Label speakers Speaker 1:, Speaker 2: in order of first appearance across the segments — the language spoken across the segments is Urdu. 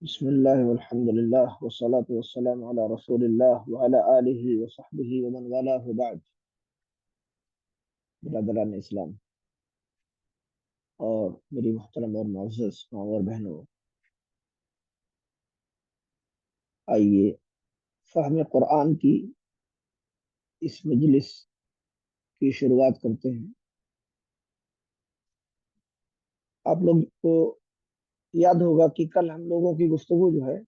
Speaker 1: بسم الله والحمد لله والصلاة والسلام على رسول الله وعلى آله وصحبه ومن والاه بعد. برادران اسلام اور میری محترم اور معزز ماں اور بہنوں، آئیے فہم قرآن کی اس مجلس کی شروعات کرتے ہیں۔ آپ لوگ کو یاد ہوگا کہ کل ہم لوگوں کی گفتگو جو ہے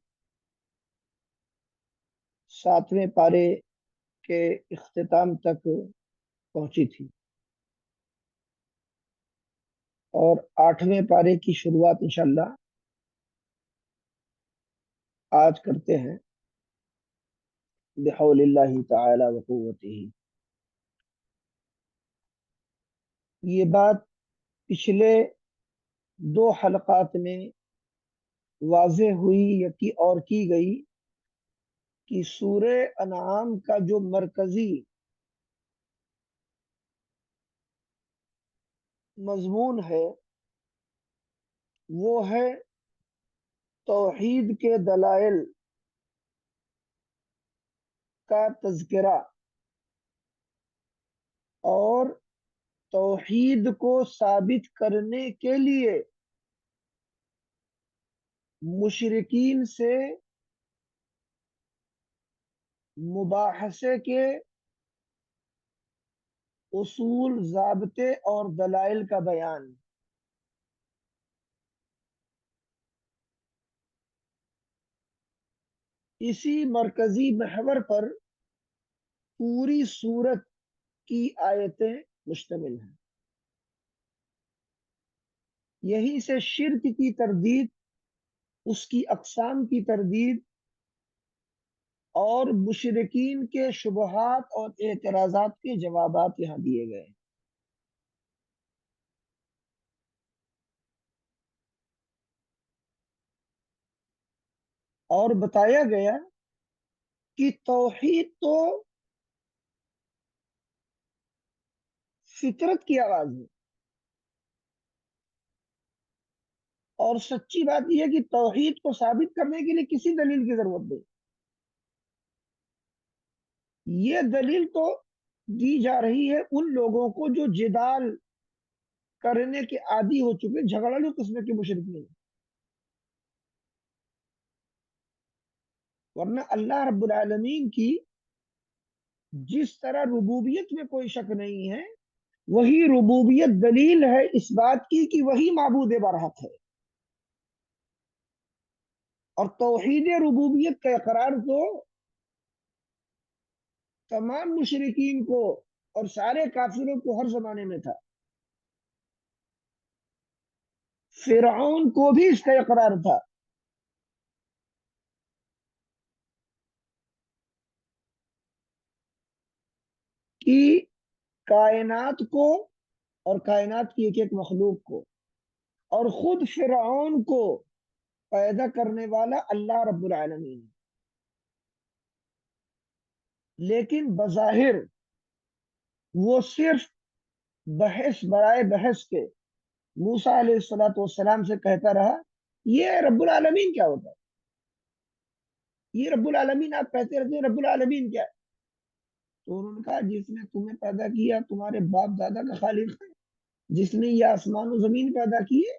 Speaker 1: 7ویں پارے کے اختتام تک پہنچی تھی، اور 8ویں پارے کی شروعات انشاءاللہ آج کرتے ہیں بحول اللہ تعالی و قوتہ۔ یہ بات پچھلے 2 حلقات میں واضح ہوئی اور کی گئی کہ سورہ انعام کا جو مرکزی مضمون ہے وہ ہے توحید کے دلائل کا تذکرہ اور توحید کو ثابت کرنے کے لیے مشرکین سے مباحثے کے اصول، ضابطے اور دلائل کا بیان۔ اسی مرکزی محور پر پوری سورت کی آیتیں مشتمل ہیں۔ یہیں سے شرک کی تردید، اس کی اقسام کی تردید اور مشرکین کے شبہات اور اعتراضات کے جوابات یہاں دیے گئے۔ اور بتایا گیا کہ توحید تو فطرت کی آواز ہے، اور سچی بات یہ ہے کہ توحید کو ثابت کرنے کے لیے کسی دلیل کی ضرورت نہیں۔ یہ دلیل تو دی جا رہی ہے ان لوگوں کو جو جدال کرنے کے عادی ہو چکے، جھگڑالو قسم کے مشرکین ہیں۔ ورنہ اللہ رب العالمین کی جس طرح ربوبیت میں کوئی شک نہیں ہے، وہی ربوبیت دلیل ہے اس بات کی کہ وہی معبود برحق ہے۔ اور توحید ربوبیت کا اقرار تو تمام مشرکین کو اور سارے کافروں کو ہر زمانے میں تھا۔ فرعون کو بھی اس کا اقرار تھا کہ کائنات کو اور کائنات کی ایک ایک مخلوق کو اور خود فرعون کو پیدا کرنے والا اللہ رب العالمین ہے۔ لیکن بظاہر وہ صرف بحث برائے بحث کے موسیٰ علیہ السلام سے کہتا رہا یہ رب العالمین کیا ہوتا ہے، یہ رب العالمین آپ کہتے رہتے ہیں، رب العالمین کیا ہے؟ تو انہوں نے کہا جس نے تمہیں پیدا کیا تمہارے باپ دادا کا خالق ہے، جس نے یہ آسمان و زمین پیدا کیے،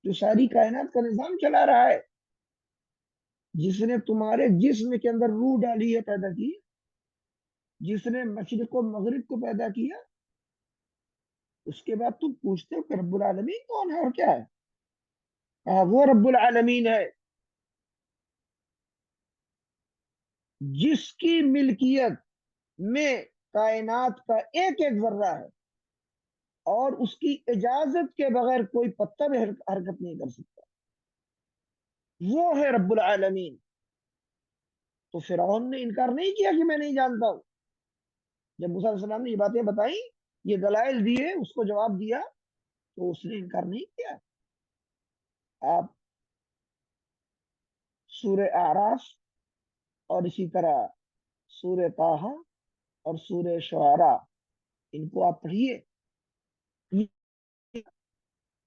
Speaker 1: جو ساری کائنات کا نظام چلا رہا ہے، جس نے تمہارے جسم کے اندر روح ڈالی ہے، پیدا کی، جس نے مشرق و مغرب کو پیدا کیا، اس کے بعد تم پوچھتے ہو کہ رب العالمین کون ہے اور کیا ہے؟ کہا وہ رب العالمین ہے جس کی ملکیت میں کائنات کا ایک ایک ذرہ ہے، اور اس کی اجازت کے بغیر کوئی پتہ بھی حرکت نہیں کر سکتا، وہ ہے رب العالمین۔ تو فرعون نے انکار نہیں کیا کہ میں نہیں جانتا ہوں۔ جب موسیٰ علیہ السلام نے یہ باتیں بتائیں، یہ دلائل دیے، اس کو جواب دیا، تو اس نے انکار نہیں کیا۔ آپ سورہ اعراف اور اسی طرح سورہ طٰہٰ اور سورہ شعراء، ان کو آپ پڑھیے،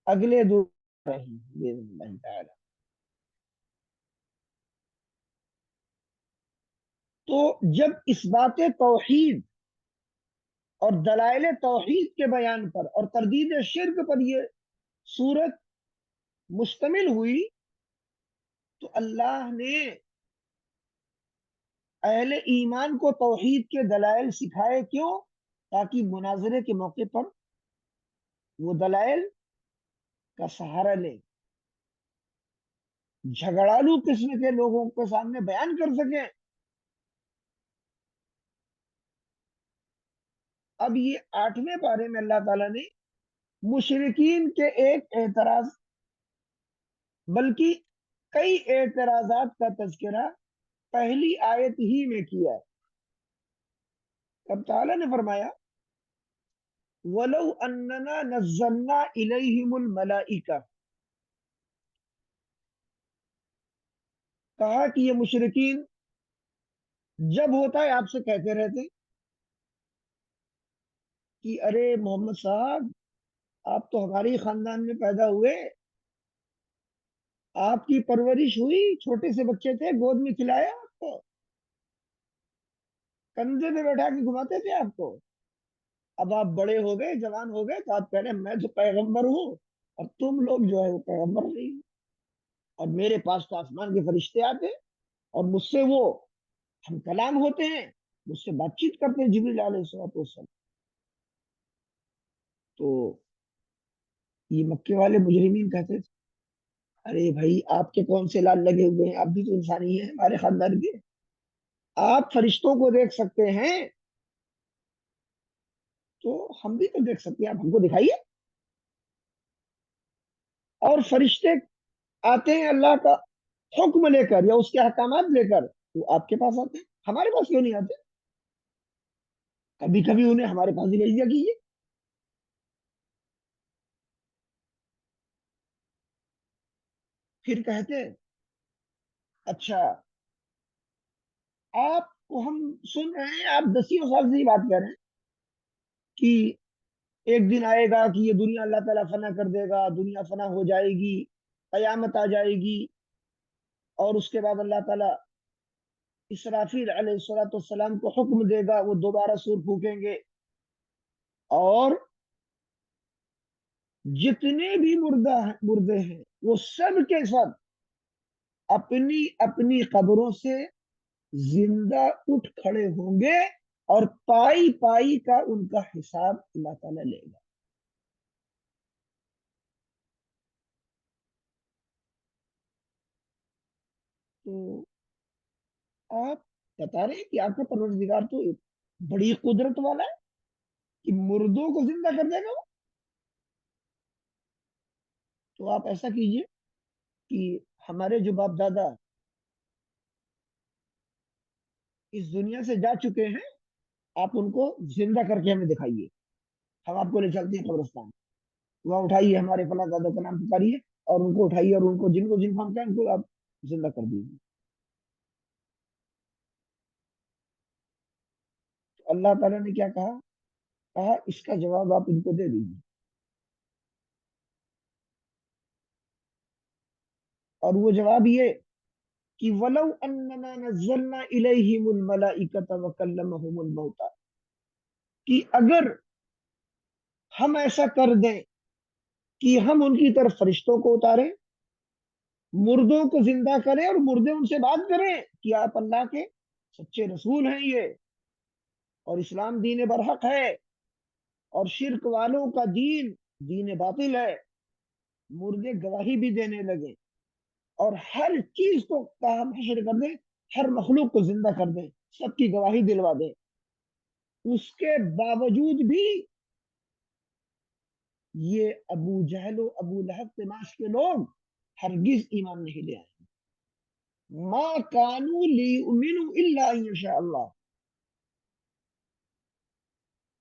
Speaker 1: اگلے دو رہی باذن اللہ تعالی۔ تو جب اس بات توحید اور دلائل توحید کے بیان پر اور تردید شرک پر یہ صورت مشتمل ہوئی، تو اللہ نے اہل ایمان کو توحید کے دلائل سکھائے، کیوں؟ تاکہ مناظرے کے موقع پر وہ دلائل کا سہارا لیں، جھگڑالو قسم کے لوگوں کے سامنے بیان کر سکیں۔ اب یہ 8ویں پارے میں اللہ تعالیٰ نے مشرکین کے ایک اعتراض، بلکہ کئی اعتراضات کا تذکرہ پہلی آیت ہی میں کیا ہے۔ اب تعالیٰ نے فرمایا وَلَوْ أَنَّنَا نَزَّلْنَا إِلَيْهِمُ الْمَلَائِكَةَ، کہا کہ یہ مشرکین جب ہوتا ہے آپ سے کہتے رہتے کہ ارے محمد صاحب، آپ تو ہماری خاندان میں پیدا ہوئے، آپ کی پرورش ہوئی، چھوٹے سے بچے تھے، گود میں کھلایا آپ کو، کندھے پہ بیٹھا کے گھماتے تھے آپ کو، اب آپ بڑے ہو گئے، جوان ہو گئے، تو آپ کہہ رہے ہیں میں تو پیغمبر ہوں اور تم لوگ جو ہے وہ پیغمبر نہیں ہو، اور میرے پاس تو آسمان کے فرشتے آتے اور مجھ سے وہ ہم کلام ہوتے ہیں، مجھ سے بات چیت کرتے ہیں جبریل علیہ السلام۔ تو یہ مکے والے مجرمین کہتے تھے ارے بھائی، آپ کے کون سے لال لگے ہوئے ہیں، آپ بھی تو انسانی ہیں ہمارے خاندان کے، آپ فرشتوں کو دیکھ سکتے ہیں تو ہم بھی تو دیکھ سکتے ہیں، آپ ہم کو دکھائیے۔ اور فرشتے آتے ہیں اللہ کا حکم لے کر یا اس کے احکامات لے کر، وہ آپ کے پاس آتے ہیں، ہمارے پاس کیوں نہیں آتے؟ کبھی کبھی انہیں ہمارے پاس بھی بھیج دیا کیجیے۔ پھر کہتے ہیں اچھا، آپ کو ہم سن رہے ہیں، آپ دسیوں سال سے ہی بات کر رہے ہیں کہ ایک دن آئے گا کہ یہ دنیا اللہ تعالیٰ فنا کر دے گا، دنیا فنا ہو جائے گی، قیامت آ جائے گی، اور اس کے بعد اللہ تعالیٰ اسرافیل علیہ السلام کو حکم دے گا، وہ دوبارہ سور پھونکیں گے، اور جتنے بھی مردے ہیں وہ سب کے سب اپنی اپنی قبروں سے زندہ اٹھ کھڑے ہوں گے، اور پائی پائی کا ان کا حساب اللہ تعالیٰ لے گا۔ تو آپ بتا رہے ہیں کہ آپ کا پروردگار تو بڑی قدرت والا ہے کہ مردوں کو زندہ کر دے گا وہ۔ تو آپ ایسا کیجئے کہ ہمارے جو باپ دادا اس دنیا سے جا چکے ہیں، آپ ان کو زندہ کر کے ہمیں دکھائیے، ہم آپ کو لے چلتے ہیں قبرستان، وہاں اٹھائیے، ہمارے فلاں دادا کا نام پکاریے اور ان کو اٹھائیے، اور ان کو جن کو ہم کہیں ان کو آپ زندہ کر دیجیے۔ تو اللہ تعالیٰ نے کیا کہا؟ کہا اس کا جواب آپ ان کو دے دیجیے، اور وہ جواب یہ کہ وَلَوْ أَنَّنَا نَزَّلْنَا إِلَيْهِمُ الْمَلَائِكَةَ وَكَلَّمَهُمُ الْمَوْتَى، کہ اگر ہم ایسا کر دیں کہ ہم ان کی طرف فرشتوں کو اتاریں، مردوں کو زندہ کریں، اور مردے ان سے بات کریں کہ آپ اللہ کے سچے رسول ہیں یہ، اور اسلام دین برحق ہے، اور شرک والوں کا دین دین باطل ہے، مردے گواہی بھی دینے لگے، اور ہر چیز کو کام حشر کر دیں، ہر مخلوق کو زندہ کر دیں، سب کی گواہی دلوا دیں، اس کے باوجود بھی یہ ابو جہل و ابو لہب تماش کے لوگ ہرگز ایمان نہیں لے آئے، ما کانوا لیؤمنوا الا ان یشاء اللہ،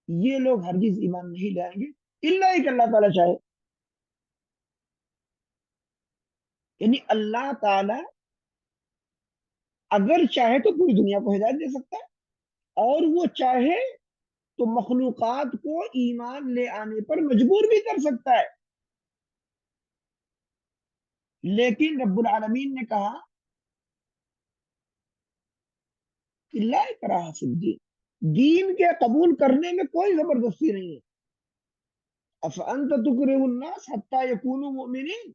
Speaker 1: یہ لوگ ہرگز ایمان نہیں لے آئیں گے الا کہ اللہ تعالیٰ چاہے۔ یعنی اللہ تعالیٰ اگر چاہے تو پوری دنیا کو ہدایت دے سکتا ہے، اور وہ چاہے تو مخلوقات کو ایمان لے آنے پر مجبور بھی کر سکتا ہے، لیکن رب العالمین نے کہا لا اکراہ فی الدین، دین کے قبول کرنے میں کوئی زبردستی نہیں ہے. افانت تکرہ الناس حتی یکونوا مؤمنین،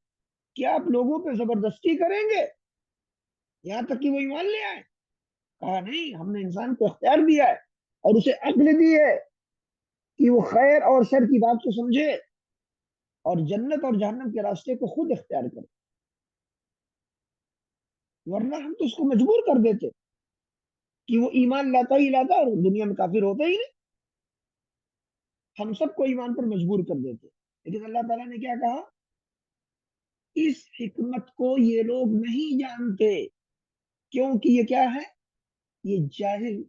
Speaker 1: کیا آپ لوگوں پہ زبردستی کریں گے یہاں تک کہ وہ ایمان لے آئے؟ کہا نہیں، ہم نے انسان کو اختیار دیا ہے اور اسے عقل دی ہے کہ وہ خیر اور شر کی بات کو سمجھے اور جنت اور جہنم کے راستے کو خود اختیار کرے، ورنہ ہم تو اس کو مجبور کر دیتے کہ وہ ایمان لاتا ہی لاتا اور دنیا میں کافر ہوتا ہی نہیں. ہم سب کو ایمان پر مجبور کر دیتے. لیکن اللہ تعالیٰ نے کیا کہا؟ اس حکمت کو یہ لوگ نہیں جانتے، کیونکہ یہ کیا ہے؟ یہ جاہل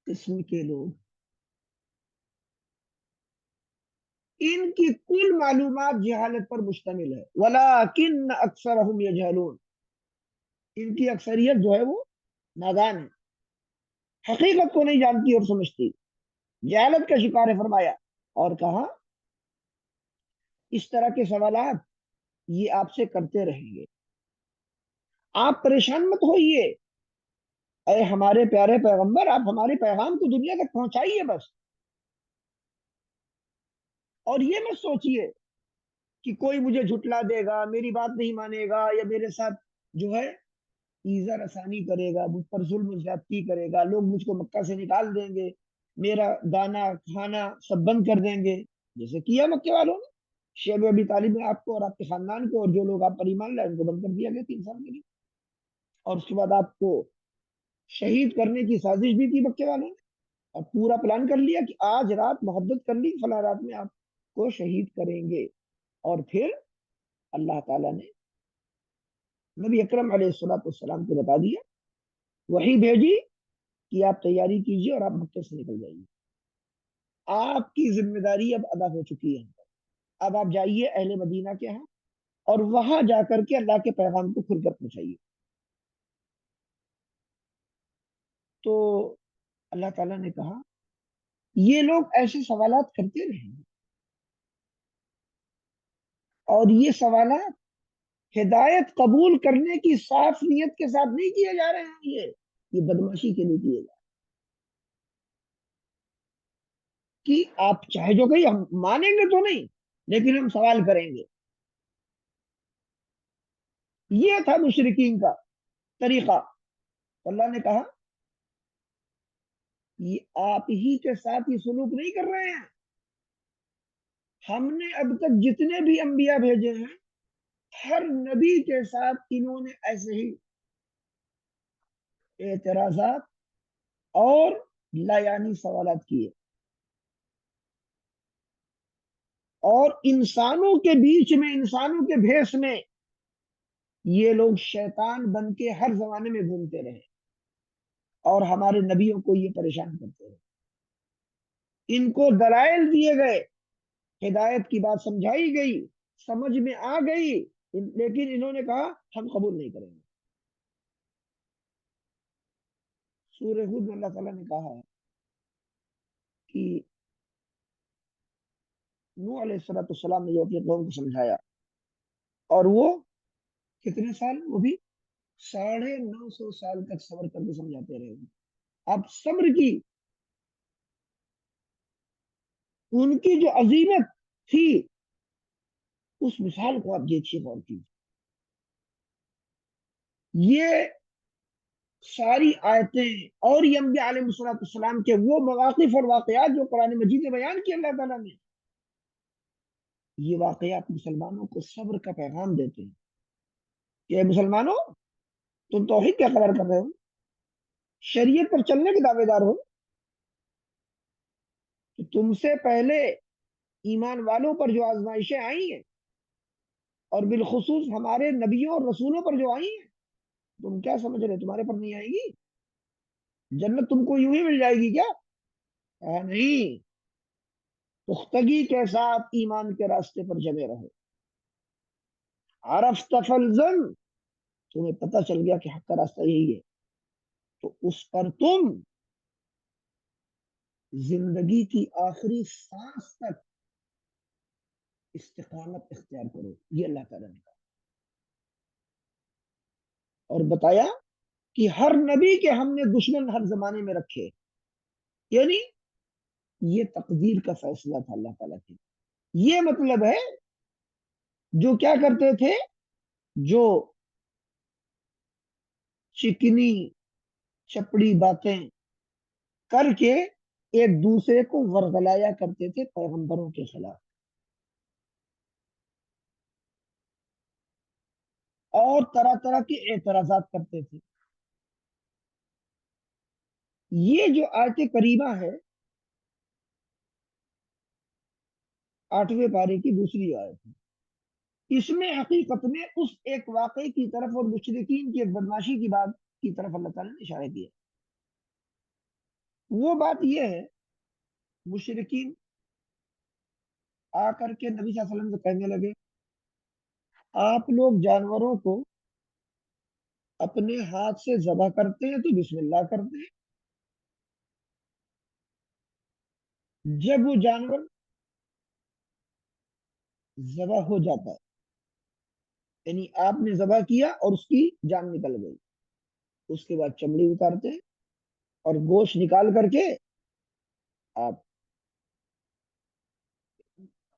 Speaker 1: قسم کے لوگ، ان کی کل معلومات جہالت پر مشتمل ہے. وَلَٰكِنَّ أَكْثَرَهُمْ يَجْهَلُونَ، ان کی اکثریت جو ہے وہ نادان ہے، حقیقت کو نہیں جانتی اور سمجھتی، جہالت کا شکار ہے. فرمایا اور کہا اس طرح کے سوالات یہ آپ سے کرتے رہیں گے، آپ پریشان مت ہوئیے، اے ہمارے پیارے پیغمبر، آپ ہمارے پیغام کو دنیا تک پہنچائیے بس. اور یہ مت سوچئے کہ کوئی مجھے جھٹلا دے گا، میری بات نہیں مانے گا، یا میرے ساتھ جو ہے ایزا رسانی کرے گا، مجھ پر ظلم و زیادتی کرے گا، لوگ مجھ کو مکہ سے نکال دیں گے، میرا دانا کھانا سب بند کر دیں گے، جیسے کیا مکے والوں نے. شیب ابی طالب نے آپ کو اور آپ کے خاندان کو اور جو لوگ آپ پر ایمان لائے ان کو بند کر دیا گیا 3 سال کے لیے. اور اس کے بعد آپ کو شہید کرنے کی سازش بھی کی مکے والوں نے، اور پورا پلان کر لیا کہ آج رات محبت کر لی، فلاں رات میں آپ کو شہید کریں گے. اور پھر اللہ تعالیٰ نے نبی اکرم علیہ الصلوۃ والسلام کو بتا دیا، وہی بھیجی کہ آپ تیاری کیجئے اور آپ مکے سے نکل جائیے، آپ کی ذمہ داری اب ادا ہو چکی ہے. اب آپ جائیے اہل مدینہ کے ہاں اور وہاں جا کر کے اللہ کے پیغام کو کھل کر پہنچائیے. تو اللہ تعالیٰ نے کہا یہ لوگ ایسے سوالات کرتے رہیں گے، اور یہ سوالات ہدایت قبول کرنے کی صاف نیت کے ساتھ نہیں کیے جا رہے ہیں، یہ بدماشی کے لیے کیے جا رہے ہیں کہ آپ چاہے جو کہیں ہم مانیں گے تو نہیں، لیکن ہم سوال کریں گے. یہ تھا مشرکین کا طریقہ. اللہ نے کہا یہ آپ ہی کے ساتھ یہ سلوک نہیں کر رہے ہیں، ہم نے اب تک جتنے بھی انبیاء بھیجے ہیں ہر نبی کے ساتھ انہوں نے ایسے ہی اعتراضات اور لایانی سوالات کیے. اور انسانوں کے بیچ میں، انسانوں کے بھیس میں یہ لوگ شیطان بن کے ہر زمانے میں گھومتے رہے اور ہمارے نبیوں کو یہ پریشان کرتے رہے. ان کو دلائل دیے گئے، ہدایت کی بات سمجھائی گئی، سمجھ میں آ گئی، لیکن انہوں نے کہا ہم قبول نہیں کریں گے. سورہ ہود میں اللہ تعالیٰ نے کہا ہے کہ نوح علیہ السلام نے جو اپنے قوم کو سمجھایا، اور وہ کتنے سال، وہ بھی 950 سال تک صبر کر کے سمجھاتے رہے. اب صبر کی ان کی جو عظیمت تھی اس مثال کو آپ دیکھیے غور کیجیے. یہ ساری آیتیں اور یہ انبیاء علیہ السلام کے وہ مواقف اور واقعات جو قرآن مجید میں بیان کیے اللہ تعالیٰ نے، یہ واقعات مسلمانوں کو صبر کا پیغام دیتے ہیں کہ اے مسلمانوں، تم توحید کیا قرار کر رہے ہو، شریعت پر چلنے کے دعوے دار ہو، کہ تم سے پہلے ایمان والوں پر جو آزمائشیں آئی ہیں اور بالخصوص ہمارے نبیوں اور رسولوں پر جو آئی ہیں، تم کیا سمجھ رہے تمہارے پر نہیں آئے گی؟ جنت تم کو یوں ہی مل جائے گی کیا؟ نہیں، پختگی کے ساتھ ایمان کے راستے پر جمے رہو. عرفت فالزم، تمہیں پتہ چل گیا کہ حق کا راستہ یہی ہے تو اس پر تم زندگی کی آخری سانس تک استقامت اختیار کرو. یہ اللہ تعالیٰ نے کہا اور بتایا کہ ہر نبی کے ہم نے دشمن ہر زمانے میں رکھے، یعنی یہ تقدیر کا فیصلہ تھا اللہ تعالیٰ کی. یہ مطلب ہے جو کیا کرتے تھے، جو چکنی چپڑی باتیں کر کے ایک دوسرے کو ورغلایا کرتے تھے پیغمبروں کے خلاف، اور طرح طرح کے اعتراضات کرتے تھے. یہ جو آیت کریمہ ہے 8ویں پارے کی دوسری آیت ہے، اس میں حقیقت میں اس ایک واقعے کی طرف اور مشرکین کی ایک بدماشی کی بات کی طرف اللہ تعالیٰ نے اشارہ کیا. وہ بات یہ ہے، مشرکین آ کر کے نبی صلی اللہ علیہ وسلم سے کہنے لگے، آپ لوگ جانوروں کو اپنے ہاتھ سے ذبح کرتے ہیں تو بسم اللہ کرتے ہیں، جب وہ جانور ذبح ہو جاتا ہے، یعنی آپ نے ذبح کیا اور اس کی جان نکل گئی، اس کے بعد چمڑی اتارتے ہیں اور گوشت نکال کر کے آپ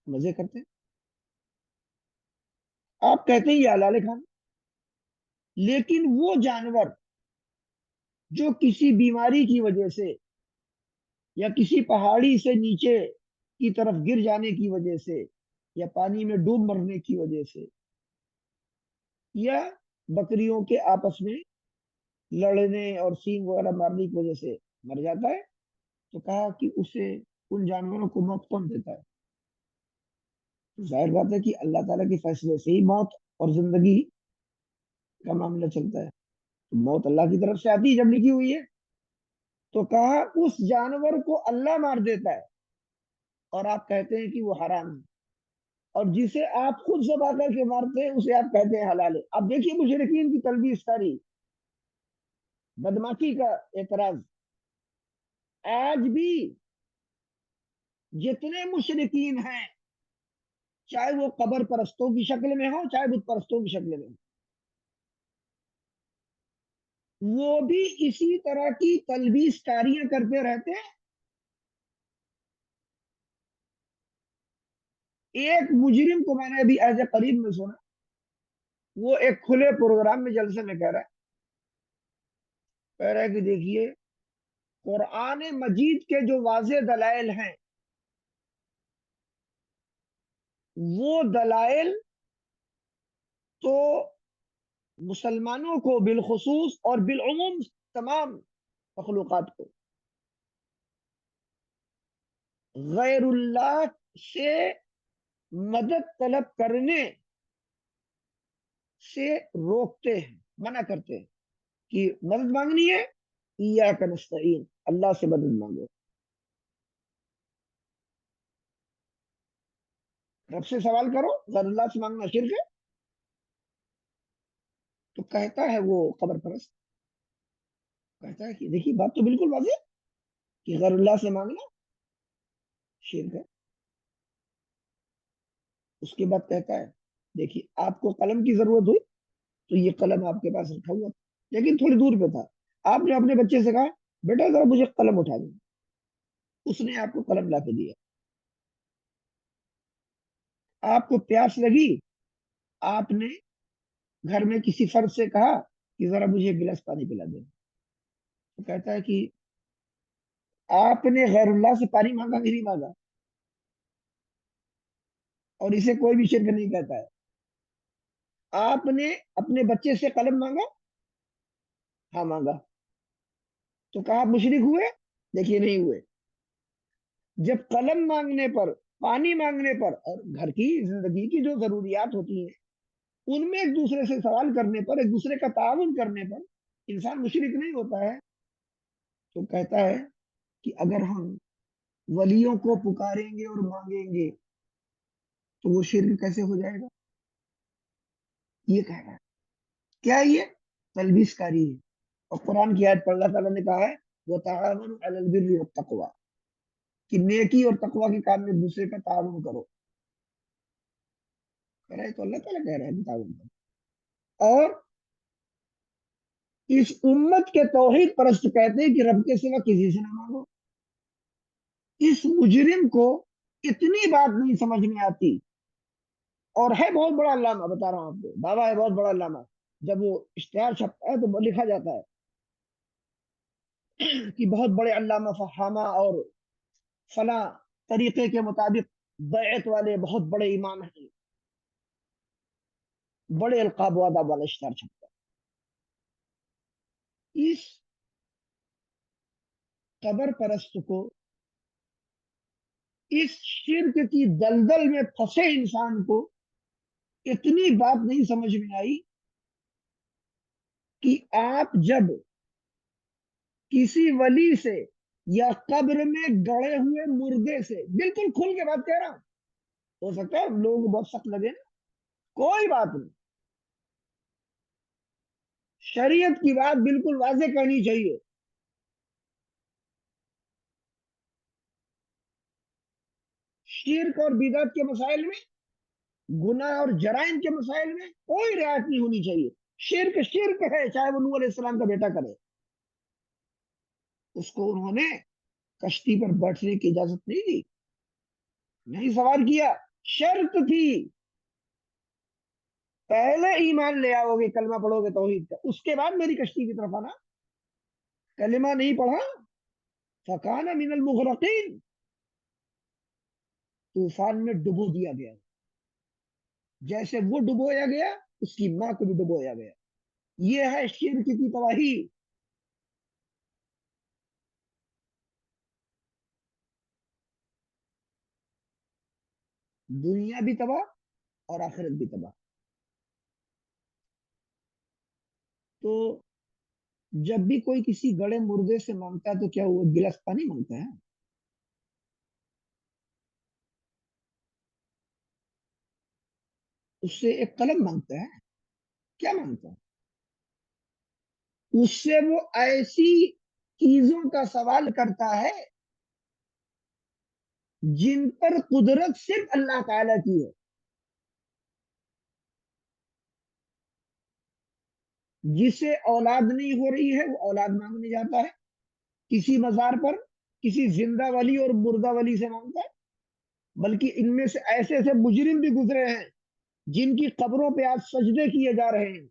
Speaker 1: مزے کرتے ہیں. آپ کہتے ہیں یہ حلال ہے کھانا. لیکن وہ جانور جو کسی بیماری کی وجہ سے یا کسی پہاڑی سے نیچے کی طرف گر جانے کی وجہ سے یا پانی میں ڈوب مرنے کی وجہ سے یا بکریوں کے آپس میں لڑنے اور سینگ وغیرہ مارنے کی وجہ سے مر جاتا ہے، تو کہا کہ اسے ان جانوروں کو موت کون دیتا ہے؟ تو ظاہر بات ہے کہ اللہ تعالیٰ کے فیصلے سے ہی موت اور زندگی کا معاملہ چلتا ہے. تو موت اللہ کی طرف سے آتی ہے جب لکھی ہوئی ہے. تو کہا اس جانور کو اللہ مار دیتا ہے اور آپ کہتے ہیں کہ وہ حرام ہے، اور جسے آپ خود ذبح کر کے مارتے ہیں اسے آپ کہتے ہیں حلال ہے. اب دیکھیے مشرکین کی تلبیس ساری بدماشی کا اعتراض. آج بھی جتنے مشرکین ہیں، چاہے وہ قبر پرستوں کی شکل میں ہو چاہے بت پرستوں کی شکل میں ہو، وہ بھی اسی طرح کی تلبیس کاریاں کرتے رہتے ہیں. ایک مجرم کو میں نے ابھی ایز اے قریب میں سنا، وہ ایک کھلے پروگرام میں جلسے میں کہہ رہا ہے کہ دیکھیے قرآن مجید کے جو واضح دلائل ہیں، وہ دلائل تو مسلمانوں کو بالخصوص اور بالعموم تمام مخلوقات کو غیر اللہ سے مدد طلب کرنے سے روکتے ہیں، منع کرتے ہیں کہ مدد مانگنی ہے ایاک نستعین، اللہ سے مدد مانگو، رب سے سوال کرو، غیر اللہ سے مانگنا شرک ہے. تو کہتا ہے وہ قبر پرست، کہتا ہے کہ دیکھیے بات تو بالکل واضح ہے کہ غیر اللہ سے مانگنا شرک ہے. اس کے بعد کہتا ہے دیکھیے آپ کو قلم کی ضرورت ہوئی تو یہ قلم آپ کے پاس رکھا ہوا تھا، لیکن تھوڑی دور پہ تھا. آپ نے اپنے بچے سے کہا بیٹا ذرا مجھے قلم اٹھا دیں، اس نے آپ کو قلم لا کے دیا. آپ کو پیاس لگی، آپ نے گھر میں کسی فرد سے کہا کہ ذرا مجھے ایک گلاس پانی پلا دیں. تو کہتا ہے کہ آپ نے غیر اللہ سے پانی مانگا کہ نہیں مانگا؟ اور اسے کوئی بھی شرک نہیں کہتا ہے. آپ نے اپنے بچے سے قلم مانگا؟ ہاں مانگا. تو کہا آپ مشرک ہوئے؟ دیکھیے نہیں ہوئے. جب قلم مانگنے پر، پانی مانگنے پر اور گھر کی زندگی کی جو ضروریات ہوتی ہیں ان میں ایک دوسرے سے سوال کرنے پر، ایک دوسرے کا تعاون کرنے پر انسان مشرک نہیں ہوتا ہے. تو کہتا ہے کہ اگر ہم ولیوں کو پکاریں گے اور مانگیں گے تو وہ شرک کیسے ہو جائے گا؟ یہ کہہ رہا ہے. کیا یہ تلبیس کاری ہے. اور قرآن کی آیت پر اللہ تعالیٰ نے کہا ہے وَتَعَاوَنُوا عَلَى الْبِرِّ وَالتَّقْوَى، کہ نیکی اور تقوی کے کام میں ایک دوسرے کا تعاون کرو. کہہ رہے تو اللہ تعالیٰ کہہ رہے ہیں تعاون کرو. اور اس امت کے توحید پرست کہتے ہیں کہ رب کے سوا کسی سے نہ مانگو. اس مجرم کو اتنی بات نہیں سمجھ میں آتی. اور ہے بہت بڑا علامہ، بتا رہا ہوں آپ کو، بابا ہے بہت بڑا علامہ. جب وہ اشتہار چھپتا ہے تو لکھا جاتا ہے کہ بہت بڑے علامہ فہامہ اور فلاں طریقے کے مطابق بیعت والے بہت بڑے امام ہیں، بڑے القاب و آداب والا اشتہار چھپتا ہے. اس قبر پرست کو اس شرک کی دلدل میں پھنسے انسان کو اتنی بات نہیں سمجھ میں آئی کہ آپ جب کسی ولی سے یا قبر میں گڑے ہوئے مردے سے، بالکل کھل کے بات کہہ رہا ہوں، ہو سکتا ہے لوگ بہت سخت لگے نا، کوئی بات نہیں، شریعت کی بات بالکل واضح کرنی چاہیے. شرک اور بدعت کے مسائل میں، گناہ اور جرائم کے مسائل میں کوئی رعایت نہیں ہونی چاہیے. شرک شرک ہے، چاہے وہ نوح علیہ السلام کا بیٹا کرے. اس کو انہوں نے کشتی پر بیٹھنے کی اجازت نہیں دی، نہیں سوار کیا. شرط تھی پہلے ایمان لے آؤ گے، کلمہ پڑھو گے توحید کا، اس کے بعد میری کشتی کی طرف آنا. کلمہ نہیں پڑھا، فکان من المغرقین، طوفان میں ڈبو دیا گیا. جیسے وہ ڈبویا گیا، اس کی ماں کو بھی ڈبویا گیا. یہ ہے شرک کی تباہی. دنیا بھی تباہ اور آخرت بھی تباہ. تو جب بھی کوئی کسی گڑے مردے سے مانگتا ہے تو کیا وہ گلاس پانی مانگتا ہے؟ اس سے ایک قلم مانگتا ہے؟ کیا مانگتا ہے؟ اس سے وہ ایسی چیزوں کا سوال کرتا ہے جن پر قدرت صرف اللہ تعالی کی ہے. جسے اولاد نہیں ہو رہی ہے وہ اولاد مانگنے جاتا ہے کسی مزار پر، کسی زندہ ولی اور مردہ ولی سے مانگتا ہے. بلکہ ان میں سے ایسے ایسے مجرم بھی گزرے ہیں جن کی قبروں پہ آج سجدے کیے جا رہے ہیں،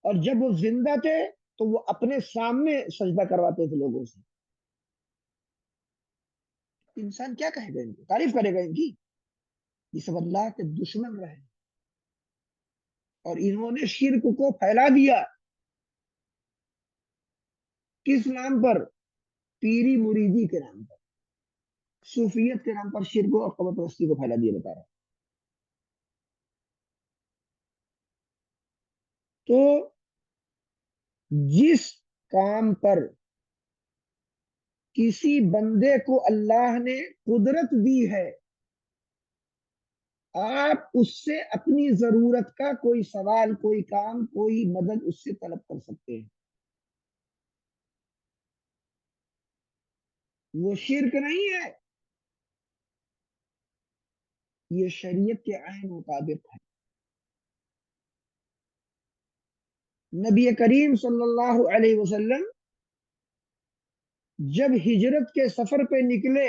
Speaker 1: اور جب وہ زندہ تھے تو وہ اپنے سامنے سجدہ کرواتے تھے لوگوں سے. انسان کیا کہے گا ان کی تعریف کرے گا ان کی؟ یہ سب اللہ کے دشمن رہے اور انہوں نے شرک کو پھیلا دیا. کس نام پر؟ پیری مریدی کے نام پر، صوفیت کے نام پر شرک اور قبر پرستی کو پھیلا دیا، بتا رہا. تو جس کام پر کسی بندے کو اللہ نے قدرت دی ہے، آپ اس سے اپنی ضرورت کا کوئی سوال، کوئی کام، کوئی مدد اس سے طلب کر سکتے ہیں. وہ شرک نہیں ہے، یہ شریعت کے عین مطابق ہے. نبی کریم صلی اللہ علیہ وسلم جب ہجرت کے سفر پہ نکلے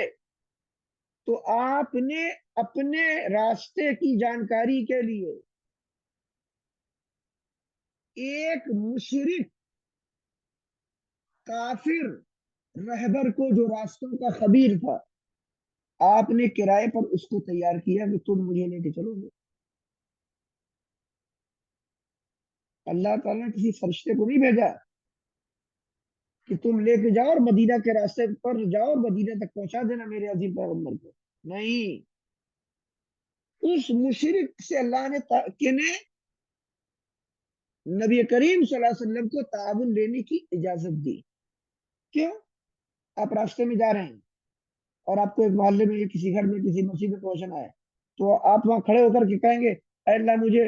Speaker 1: تو آپ نے اپنے راستے کی جانکاری کے لیے ایک مشرک کافر رہبر کو، جو راستوں کا خبیر تھا، آپ نے کرائے پر اس کو تیار کیا کہ تم مجھے لے کے چلو گے. اللہ تعالیٰ نے کسی فرشتے کو نہیں بھیجا کہ تم لے کے جاؤ اور مدینہ کے راستے پر جاؤ اور مدینہ تک پہنچا دینا میرے عظیم پیغمبر کو. نہیں، اس مشرک سے اللہ نے نبی کریم صلی اللہ علیہ وسلم کو تعاون لینے کی اجازت دی. کیوں؟ آپ راستے میں جا رہے ہیں اور آپ کو ایک محلے میں یا کسی گھر میں کسی مسجد میں پہنچنا ہے، تو آپ وہاں کھڑے ہو کر کے کہیں گے اے اللہ مجھے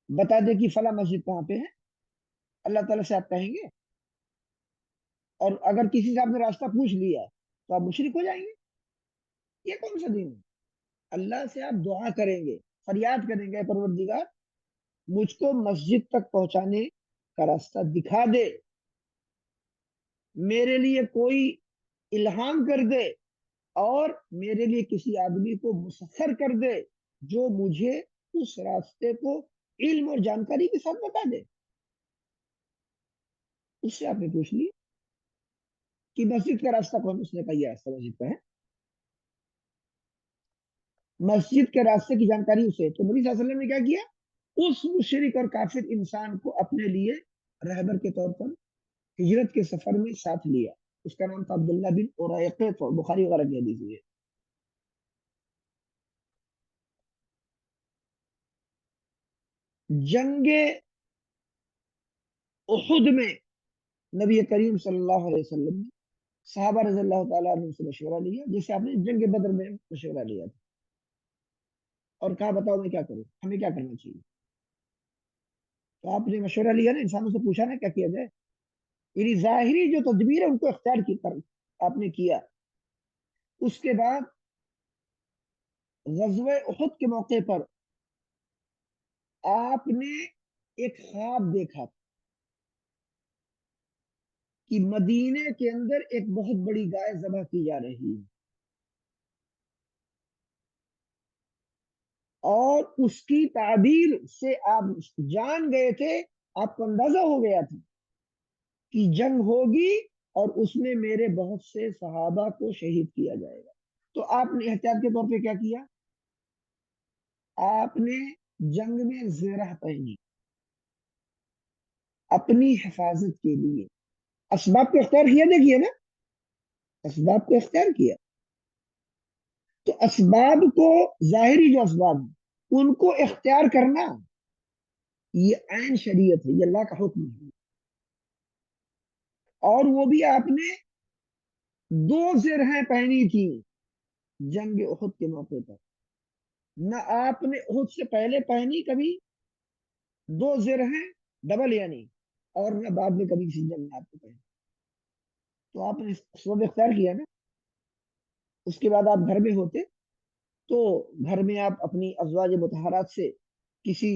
Speaker 1: بتا دے کہ فلاں مسجد کہاں پہ ہے. اللہ تعالیٰ سے آپ کہیں گے؟ اور اگر کسی سے آپ نے راستہ پوچھ لیا تو آپ مشرک ہو جائیں گے. یہ کون سا دین ہے؟ اللہ سے آپ دعا کریں گے، فریاد کریں گے، اے پروردگار مجھ کو مسجد تک پہنچانے کا راستہ دکھا دے، میرے لیے کوئی الہام کر دے، اور میرے لیے کسی آدمی کو مسخر کر دے جو مجھے اس راستے کو علم اور جانکاری کے ساتھ بتا دے۔ اس سے آپ نے پوچھ لی کہ مسجد کا راستہ کون؟ اس نے کہا یہ راستہ مسجد کا ہے، مسجد کے راستے کی جانکاری اسے۔ تو نبی صلی اللہ علیہ وسلم نے کیا کیا؟ اس مشرک اور کافر انسان کو اپنے لیے رہبر کے طور پر ہجرت کے سفر میں ساتھ لیا۔ اس کا نام تھا عبداللہ بن اریقط، بخاری وغیرہ کی حدیث ہے۔ جنگ احد میں نبی کریم صلی اللہ علیہ وسلم نے صحابہ رضی اللہ تعالیٰ عنہ سے مشورہ لیا، جیسے آپ نے جنگ بدر میں مشورہ لیا تھا، اور کہا بتاؤ میں کیا کروں، ہمیں کیا کرنا چاہیے؟ تو آپ نے مشورہ لیا نا، انسانوں سے پوچھا نا کیا کیا جائے، یعنی ظاہری جو تدبیر ہے ان کو اختیار کی کر آپ نے کیا۔ اس کے بعد غزوہ احد کے موقع پر آپ نے ایک خواب دیکھا کہ مدینے کے اندر ایک بہت بڑی گائے ذبح کی جا رہی ہے، اور اس کی تعبیر سے آپ جان گئے تھے، آپ کو اندازہ ہو گیا تھا کہ جنگ ہوگی اور اس میں میرے بہت سے صحابہ کو شہید کیا جائے گا۔ تو آپ نے احتیاط کے طور پہ کیا کیا؟ آپ نے جنگ میں زیرہ پہنی اپنی حفاظت کے لیے، اسباب کو اختیار کیا، دیکھیے نا، اسباب کو اختیار کیا۔ تو اسباب کو، ظاہری جو اسباب ہیں ان کو اختیار کرنا، یہ عین شریعت ہے، یہ اللہ کا حکم ہے۔ اور وہ بھی آپ نے دو زرہیں پہنی تھی جنگ احد کے موقع پر، نہ آپ نے احد سے پہلے پہنی کبھی دو زرہیں ڈبل یعنی، اور نہ بعد میں کبھی کسی جنگ میں آپ کو پہنی۔ تو آپ نے سبب اختیار کیا نا۔ اس کے بعد آپ گھر میں ہوتے تو گھر میں آپ اپنی ازواج مطہرات سے کسی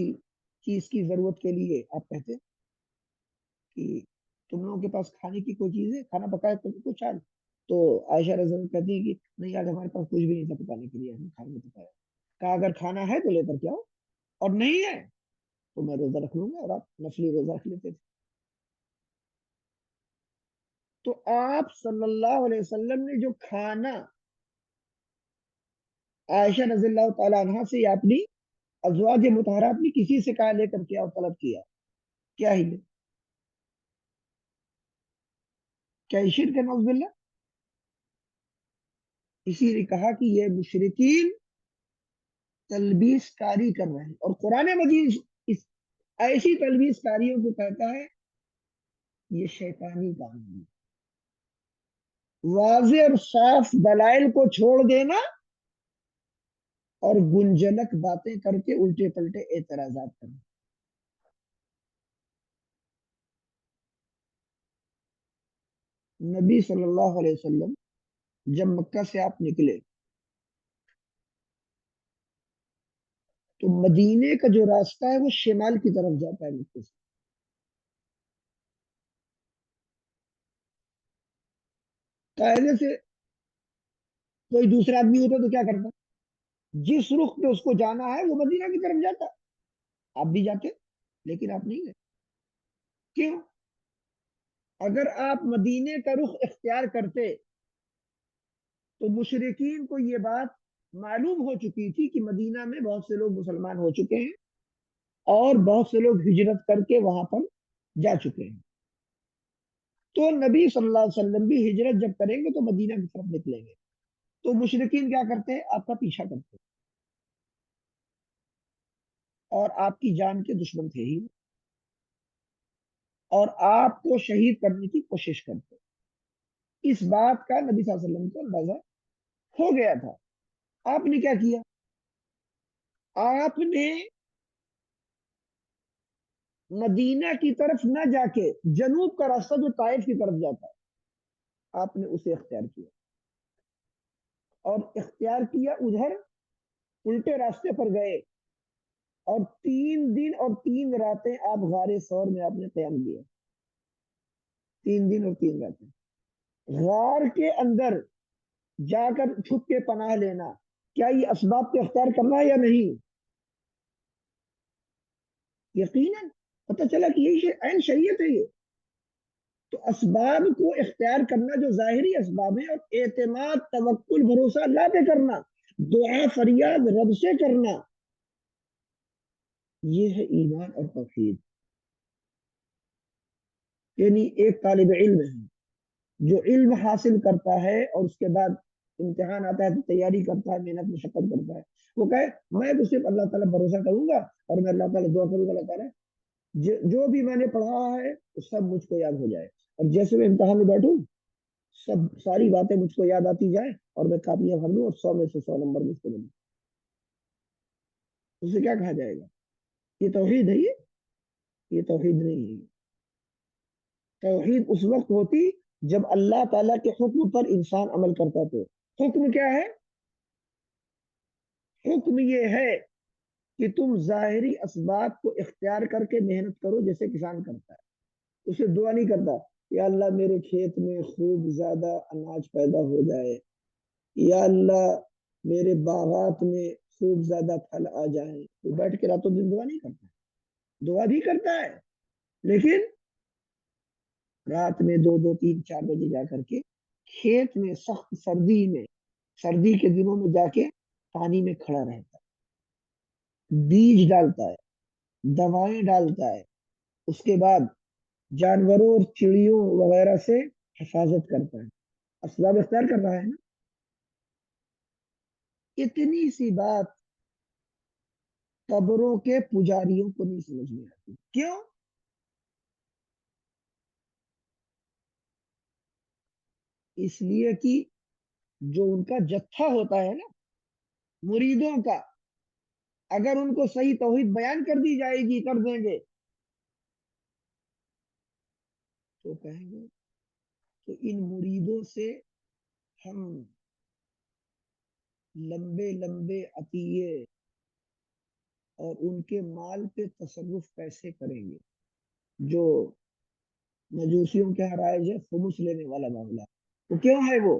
Speaker 1: چیز کی ضرورت کے لیے آپ کہتے کہ تم لوگوں کے پاس کھانے کی کوئی چیز ہے، کھانا پکائے تو کچھ آج؟ تو عائشہ رضی اللہ عنہا کہتی ہے کہ نہیں، آج ہمارے پاس کچھ بھی نہیں تھا پکانے کے لیے، ہم نے کھانا نہیں پکایا۔ کہا اگر کھانا ہے تو لے کر کے آؤ، اور نہیں ہے تو میں روزہ رکھ لوں گا، اور آپ نفلی روزہ رکھ لیتے تھے۔ تو آپ صلی اللہ علیہ وسلم نے جو کھانا عائشہ رضی اللہ تعالیٰ عنہ سے یا اپنی ازواج مطہرات نے کسی سے کہا لے کر کے اور طلب کیا، کیا ہی ہے؟ کیا یہ شرک ہے؟ نعوذ باللہ۔ اسی لیے کہا کہ یہ مشرکین تلبیس کاری کر رہے ہیں، اور قرآن مجید اس ایسی تلبیس کاریوں کو کہتا ہے یہ شیطانی کام ہے۔ واضح اور صاف دلائل کو چھوڑ دینا اور گنجلک باتیں کر کے الٹے پلٹے اعتراضات کرنا۔ نبی صلی اللہ علیہ وسلم جب مکہ سے آپ نکلے تو مدینے کا جو راستہ ہے وہ شمال کی طرف جاتا ہے مکہ سے۔ قاعدے سے کوئی دوسرا آدمی ہوتا تو کیا کرتا؟ جس رخ پہ اس کو جانا ہے وہ مدینہ کی طرف جاتا، آپ بھی جاتے، لیکن آپ نہیں گئے۔ کیوں؟ اگر آپ مدینے کا رخ اختیار کرتے تو مشرقین کو یہ بات معلوم ہو چکی تھی کہ مدینہ میں بہت سے لوگ مسلمان ہو چکے ہیں، اور بہت سے لوگ ہجرت کر کے وہاں پر جا چکے ہیں۔ تو نبی صلی اللہ علیہ وسلم بھی ہجرت جب کریں گے تو مدینہ کی طرف نکلیں گے، تو مشرقین کیا کرتے؟ آپ کا پیچھا کرتے، اور آپ کی جان کے دشمن تھے ہی، اور آپ کو شہید کرنے کی کوشش کرتے۔ اس بات کا نبی صلی اللہ علیہ وسلم کو اندازہ ہو گیا تھا۔ آپ نے کیا کیا؟ آپ نے مدینہ کی طرف نہ جا کے جنوب کا راستہ جو طائف کی طرف جاتا ہے آپ نے اسے اختیار کیا، اور اختیار کیا ادھر الٹے راستے پر گئے، اور 3 دن اور 3 راتیں آپ غار ثور میں آپ نے قیام کیا. 3 دن اور 3 راتیں غار کے اندر جا کر چھپ کے پناہ لینا. کیا یہ اسباب کو اختیار کرنا ہے یا نہیں؟ یقیناً. پتہ چلا کہ یہی عین شریعت ہے یہ. تو اسباب کو اختیار کرنا جو ظاہری اسباب ہیں، اور اعتماد توکل بھروسہ اللہ پہ کرنا، دعا فریاد رب سے کرنا، یہ ہے ایمان اور توحید. یعنی ایک طالب علم ہے جو علم حاصل کرتا ہے اور اس کے بعد امتحان آتا ہے تو تیاری کرتا ہے، محنت مشقت کرتا ہے، وہ کہے میں تو صرف اللہ تعالیٰ بھروسہ کروں گا اور میں اللہ تعالیٰ دعا کروں گا اللہ تعالیٰ جو بھی میں نے پڑھا ہے وہ سب مجھ کو یاد ہو جائے، اور جیسے میں امتحان میں بیٹھوں سب ساری باتیں مجھ کو یاد آتی جائیں اور میں کاپیاں بھر لوں اور 100 میں سے 100 نمبر مجھ کو ملیں. اسے کیا کہا جائے گا؟ یہ توحید ہے؟ یہ توحید نہیں ہے. توحید اس وقت ہوتی جب اللہ تعالیٰ کے حکم پر انسان عمل کرتا. تو حکم کیا ہے؟ حکم یہ ہے کہ تم ظاہری اسباب کو اختیار کر کے محنت کرو جیسے کسان کرتا ہے. اسے دعا نہیں کرتا یا اللہ میرے کھیت میں خوب زیادہ اناج پیدا ہو جائے، یا اللہ میرے باغات میں خوب زیادہ پھل آ جائیں. وہ بیٹھ کے راتوں دن دعا نہیں کرتا. دعا بھی کرتا ہے لیکن رات میں 2 2 3 4 بجے جا کر کے کھیت میں سخت سردی میں، سردی کے دنوں میں جا کے پانی میں کھڑا رہتا ہے، بیج ڈالتا ہے، دوائیں ڈالتا ہے، اس کے بعد جانوروں اور چڑیوں وغیرہ سے حفاظت کرتا ہے. اسباب اختیار کر رہا ہے نا. اتنی سی بات قبروں کے پجاریوں کو نہیں سمجھ میں آتی. کیوں؟ اس لیے کہ جو ان کا جتھا ہوتا ہے نا مریدوں کا، اگر ان کو صحیح توحید بیان کر دی جائے گی، کر دیں گے، تو کہیں گے تو ان مریدوں سے ہم لمبے لمبے عطیے اور ان کے مال پہ تصرف کیسے کریں گے. جو مجوسیوں کے رائج ہے خمس لینے والا معاملہ، تو کیوں ہے وہ؟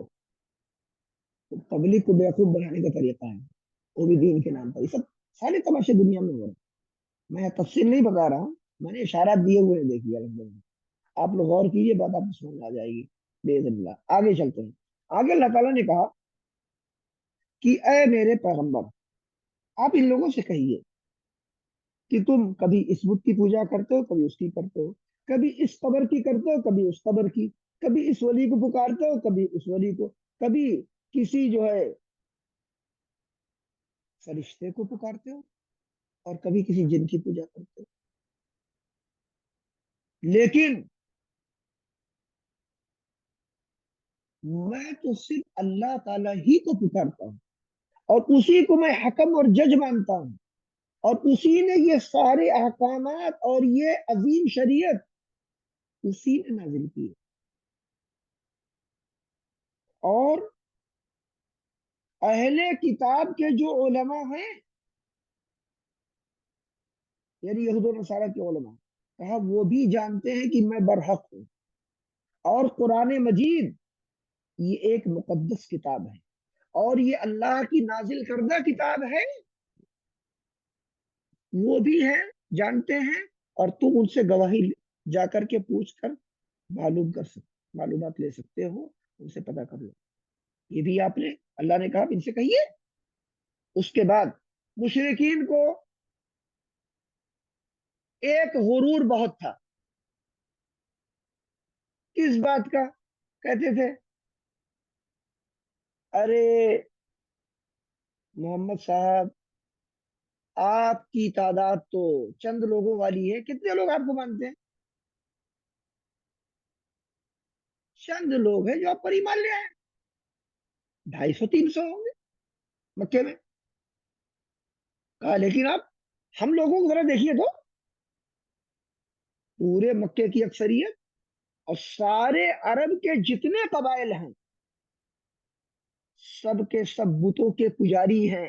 Speaker 1: پبلک کو بیوقوف بنانے کا طریقہ ہے، وہ بھی دین کے نام پر. یہ سب سارے تماشے دنیا میں ہو رہے ہیں. میں تفصیل نہیں بتا رہا ہوں، میں نے اشارات دیے ہوئے ہیں، دیکھیے الحمدللہ. آپ لوگ غور کیجیے، بات آپ کو سمجھ میں آ جائے گی باذن اللہ. آگے چلتے ہیں. آگے اللہ تعالیٰ نے کہا کہ اے میرے پیغمبر، آپ ان لوگوں سے کہیے کہ تم کبھی اس بت کی پوجا کرتے ہو، کبھی اس کی کرتے ہو، کبھی اس قبر کی کرتے ہو، کبھی اس قبر کی، کبھی اس ولی کو پکارتے ہو، کبھی اس ولی کو، کبھی کسی جو ہے فرشتے کو پکارتے ہو، اور کبھی کسی جن کی پوجا کرتے ہو. لیکن میں تو صرف اللہ تعالیٰ ہی کو پکارتا ہوں، اور اسی کو میں حکم اور جج مانتا ہوں، اور اسی نے یہ سارے احکامات اور یہ عظیم شریعت اسی نے نازل کی ہے. اور اہل کتاب کے جو علماء ہیں، یعنی یہود و نصارہ کے علماء، کہا وہ بھی جانتے ہیں کہ میں برحق ہوں. اور قرآن مجید یہ ایک مقدس کتاب ہے اور یہ اللہ کی نازل کردہ کتاب ہے. وہ بھی ہے، جانتے ہیں، اور تم ان سے گواہی جا کر کے پوچھ کر معلومات لے سکتے ہو، ان سے پتہ کر لو. یہ بھی آپ نے، اللہ نے کہا ان سے کہیے. اس کے بعد مشرکین کو ایک غرور بہت تھا. کس بات کا؟ کہتے تھے ارے محمد صاحب، آپ کی تعداد تو چند لوگوں والی ہے. کتنے لوگ آپ کو مانتے ہیں؟ چند لوگ ہیں جو آپ پر ایمان لے آئے. 250 300 ہوں گے مکے میں. کہا لیکن آپ ہم لوگوں کو ذرا دیکھیے تو، پورے مکے کی اکثریت اور سارے عرب کے جتنے قبائل ہیں سب کے سب بتوں کے پجاری ہیں.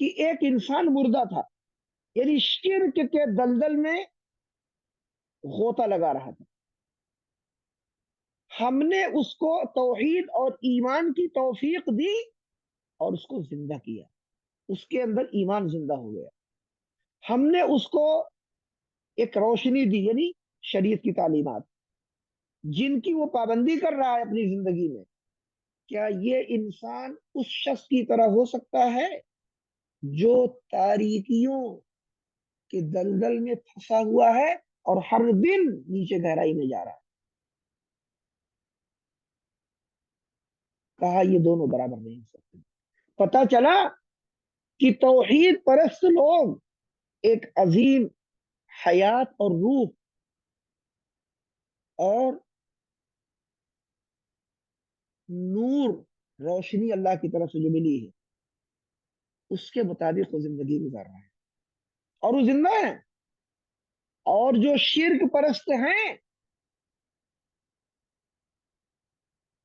Speaker 1: کہ ایک انسان مردہ تھا، یعنی شرک کے دلدل میں غوطہ لگا رہا تھا. ہم نے اس کو توحید اور ایمان کی توفیق دی اور اس کو زندہ کیا، اس کے اندر ایمان زندہ ہو گیا. ہم نے اس کو ایک روشنی دی، یعنی شریعت کی تعلیمات جن کی وہ پابندی کر رہا ہے اپنی زندگی میں. کیا یہ انسان اس شخص کی طرح ہو سکتا ہے جو تاریکیوں کے دلدل میں پھنسا ہوا ہے اور ہر دن نیچے گہرائی میں جا رہا ہے؟ کہا یہ دونوں برابر نہیں ہو سکتے. پتا چلا کہ توحید پرست لوگ ایک عظیم حیات اور روح اور نور، روشنی اللہ کی طرف سے جو ملی ہے اس کے مطابق وہ زندگی گزار رہا ہے اور وہ زندہ ہے. اور جو شرک پرست ہیں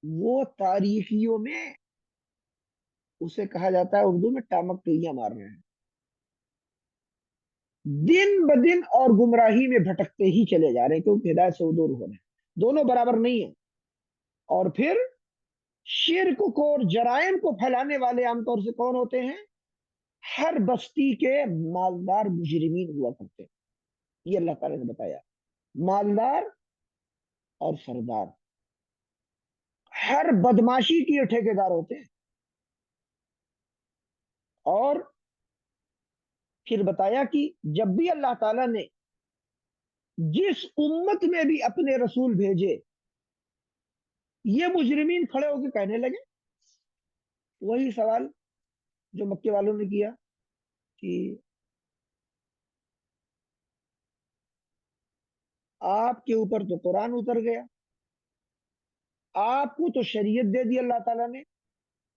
Speaker 1: وہ تاریخیوں میں، اسے کہا جاتا ہے اردو میں ٹامک ٹوئیاں مار رہے ہیں، دن بدن اور گمراہی میں بھٹکتے ہی چلے جا رہے ہیں کیونکہ ہدایت سے وہ دور ہو رہے ہیں. دونوں برابر نہیں ہیں. اور پھر شرک کو اور جرائم کو پھیلانے والے عام طور سے کون ہوتے ہیں؟ ہر بستی کے مالدار مجرمین ہوا کرتے ہیں. یہ اللہ تعالیٰ نے بتایا، مالدار اور سردار ہر بدماشی کی ٹھیکیدار ہوتے ہیں. اور پھر بتایا کہ جب بھی اللہ تعالیٰ نے جس امت میں بھی اپنے رسول بھیجے، یہ مجرمین کھڑے ہو کے کہنے لگے وہی سوال جو مکے والوں نے کیا کہ آپ کے اوپر تو قرآن اتر گیا، آپ کو تو شریعت دے دی اللہ تعالیٰ نے،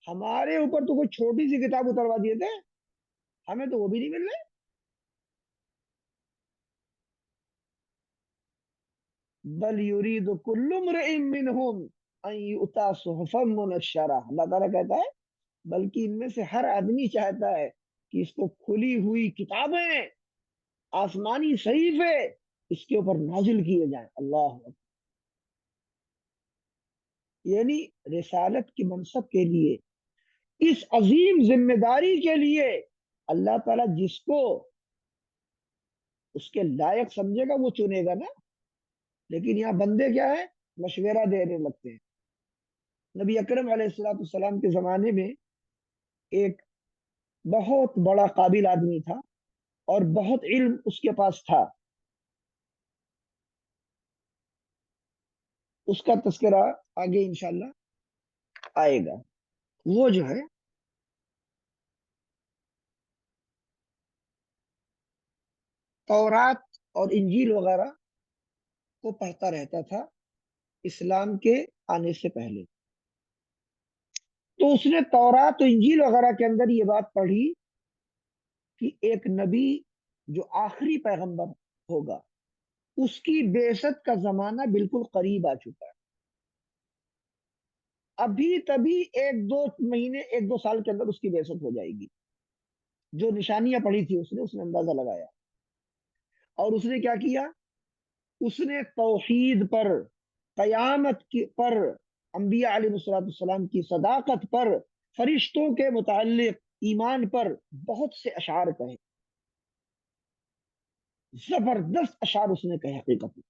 Speaker 1: ہمارے اوپر تو کوئی چھوٹی سی کتاب اتروا دیے تھے، ہمیں تو وہ بھی نہیں مل رہے. بل یرید کل امرئ منہم ان یؤتی صحفا منشرہ، اللہ تعالیٰ کہتا ہے بلکہ ان میں سے ہر آدمی چاہتا ہے کہ اس کو کھلی ہوئی کتابیں، آسمانی صحیفے اس کے اوپر نازل کیے جائیں. اللہ اکبر. یعنی رسالت کے منصب کے لیے، اس عظیم ذمہ داری کے لیے اللہ تعالیٰ جس کو اس کے لائق سمجھے گا وہ چنے گا نا. لیکن یہاں بندے کیا ہے؟ مشورہ دینے لگتے ہیں. نبی اکرم علیہ الصلوۃ والسلام کے زمانے میں ایک بہت بڑا قابل آدمی تھا اور بہت علم اس کے پاس تھا. اس کا تذکرہ آگے انشاءاللہ آئے گا. وہ جو ہے تورات اور انجیل وغیرہ کو پڑھتا رہتا تھا اسلام کے آنے سے پہلے. تو اس نے تورات و انجیل وغیرہ کے اندر یہ بات پڑھی کہ ایک نبی جو آخری پیغمبر ہوگا اس کی بعثت کا زمانہ بالکل قریب آ چکا ہے. ابھی تبھی ایک دو مہینے، ایک دو سال کے اندر اس کی بعثت ہو جائے گی. جو نشانیاں پڑھی تھی اس نے اندازہ لگایا. اور اس نے کیا کیا؟ اس نے توحید پر، قیامت پر، انبیاء علیہ السلام کی صداقت پر، فرشتوں کے متعلق ایمان پر بہت سے اشعار کہے. زبردست اشعار اس نے کہے حقیقت میں،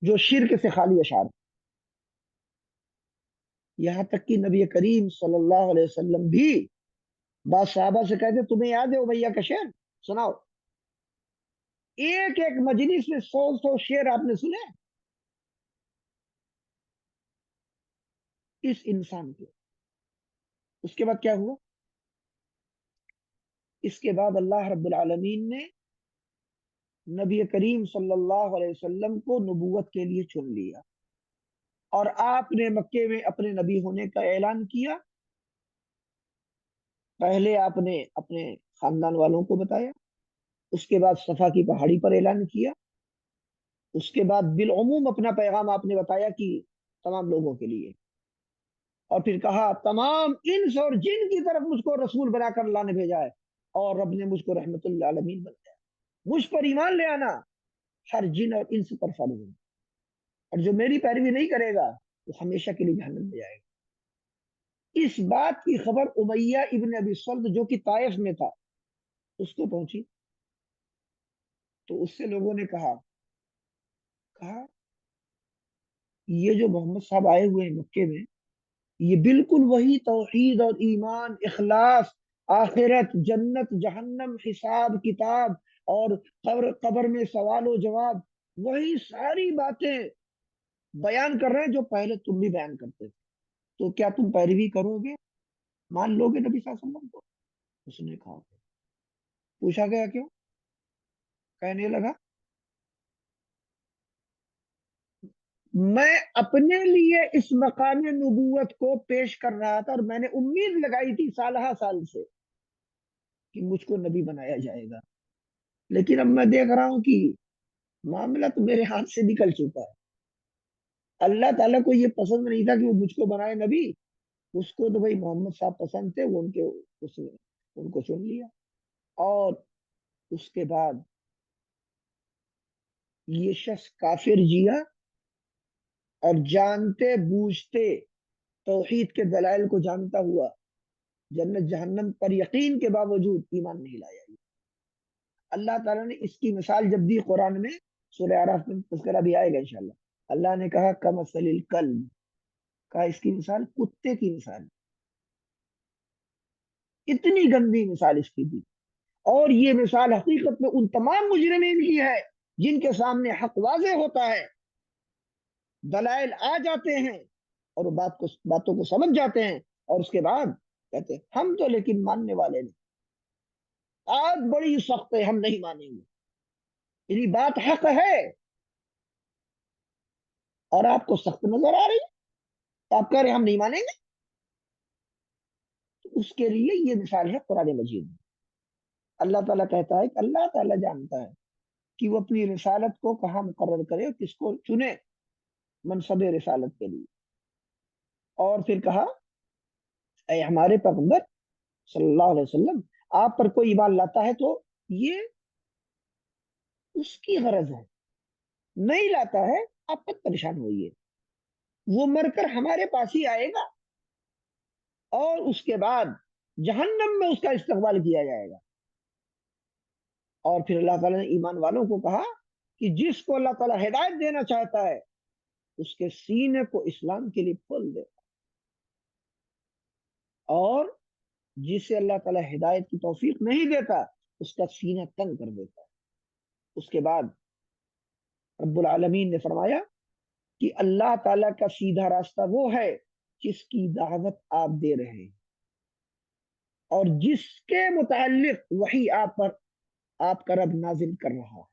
Speaker 1: جو شرک سے خالی اشعار. یہاں تک کہ نبی کریم صلی اللہ علیہ وسلم بھی بعض صحابہ سے کہتے تمہیں یاد ہے امیہ کا شعر؟ سناؤ. ایک ایک مجلس میں 100 شعر آپ نے سنے اس انسان کے. اس کے بعد کیا ہوا؟ اس کے بعد اللہ رب العالمین نے نبی کریم صلی اللہ علیہ وسلم کو نبوت کے لیے چن لیا اور آپ نے مکے میں اپنے نبی ہونے کا اعلان کیا. پہلے آپ نے اپنے خاندان والوں کو بتایا، اس کے بعد صفا کی پہاڑی پر اعلان کیا، اس کے بعد بالعموم اپنا پیغام آپ نے بتایا کہ تمام لوگوں کے لیے. اور پھر کہا تمام انس اور جن کی طرف مجھ کو رسول بنا کر اللہ نے بھیجا ہے. اور رب نے مجھ کو رحمت اللہ عالمین بنایا. مجھ پر ایمان لے آنا ہر جن اور انس پر فرض ہے، اور جو میری پیروی نہیں کرے گا وہ ہمیشہ کے لیے جہنم میں جائے گا. اس بات کی خبر امیہ ابن ابی سلط جو کہ طائف میں تھا اس کو پہنچی. تو اس سے لوگوں نے کہا یہ جو محمد صاحب آئے ہوئے ہیں مکے میں، یہ بالکل وہی توحید اور ایمان، اخلاص، آخرت، جنت، جہنم، حساب کتاب اور قبر میں سوال و جواب، وہی ساری باتیں بیان کر رہے ہیں جو پہلے تم بھی بیان کرتے تھے. تو کیا تم پیروی کرو گے، مان لو گے نبی صلی اللہ علیہ وسلم کو؟ اس نے کہا. پوچھا گیا کیوں؟ کہنے لگا میں اپنے لیے اس مقام نبوت کو پیش کر رہا تھا، اور میں نے امید لگائی تھی سالہ سال سے کہ مجھ کو نبی بنایا جائے گا. لیکن اب میں دیکھ رہا ہوں کہ معاملہ تو میرے ہاتھ سے نکل چکا ہے. اللہ تعالیٰ کو یہ پسند نہیں تھا کہ وہ مجھ کو بنائے نبی. اس کو تو بھائی محمد صاحب پسند تھے، وہ اس نے ان کو چن لیا. اور اس کے بعد یہ شخص کافر جیا، اور جانتے بوجھتے توحید کے دلائل کو جانتا ہوا جنت جہنم پر یقین کے باوجود ایمان نہیں لایا. اللہ تعالیٰ نے اس کی مثال جب دی قرآن میں، سورہ اعراف میں تذکرہ بھی آئے گا انشاءاللہ. اللہ نے کہا کمثل الکلب، کہا اس کی مثال کتے کی مثال. اتنی گندی مثال اس کی دی. اور یہ مثال حقیقت میں ان تمام مجرمین کی ہے جن کے سامنے حق واضح ہوتا ہے، دلائل آ جاتے ہیں، اور وہ باتوں کو سمجھ جاتے ہیں، اور اس کے بعد کہتے ہیں ہم تو لیکن ماننے والے نہیں، آج بڑی سخت ہے، ہم نہیں مانیں گے. یعنی بات حق ہے اور آپ کو سخت نظر آ رہی ہے، تو آپ کہہ رہے ہیں ہم نہیں مانیں گے. تو اس کے لیے یہ مثال ہے قرآن مجید میں. اللہ تعالیٰ کہتا ہے کہ اللہ تعالیٰ جانتا ہے کہ وہ اپنی رسالت کو کہاں مقرر کرے اور کس کو چنے منصب رسالت کے لیے. اور پھر کہا اے ہمارے پیغمبر صلی اللہ علیہ وسلم، آپ پر کوئی ایمان لاتا ہے تو یہ اس کی غرض ہے، نہیں لاتا ہے آپ مت پریشان ہوئیے. وہ مر کر ہمارے پاس ہی آئے گا، اور اس کے بعد جہنم میں اس کا استقبال کیا جائے گا. اور پھر اللہ تعالیٰ نے ایمان والوں کو کہا کہ جس کو اللہ تعالیٰ ہدایت دینا چاہتا ہے اس کے سینے کو اسلام کے لیے کھول دے، اور جسے اللہ تعالیٰ ہدایت کی توفیق نہیں دیتا اس کا سینہ تنگ کر دیتا ہے. اس کے بعد رب العالمین نے فرمایا کہ اللہ تعالیٰ کا سیدھا راستہ وہ ہے جس کی دعوت آپ دے رہے ہیں، اور جس کے متعلق وہی آپ کا رب نازل کر رہا ہے.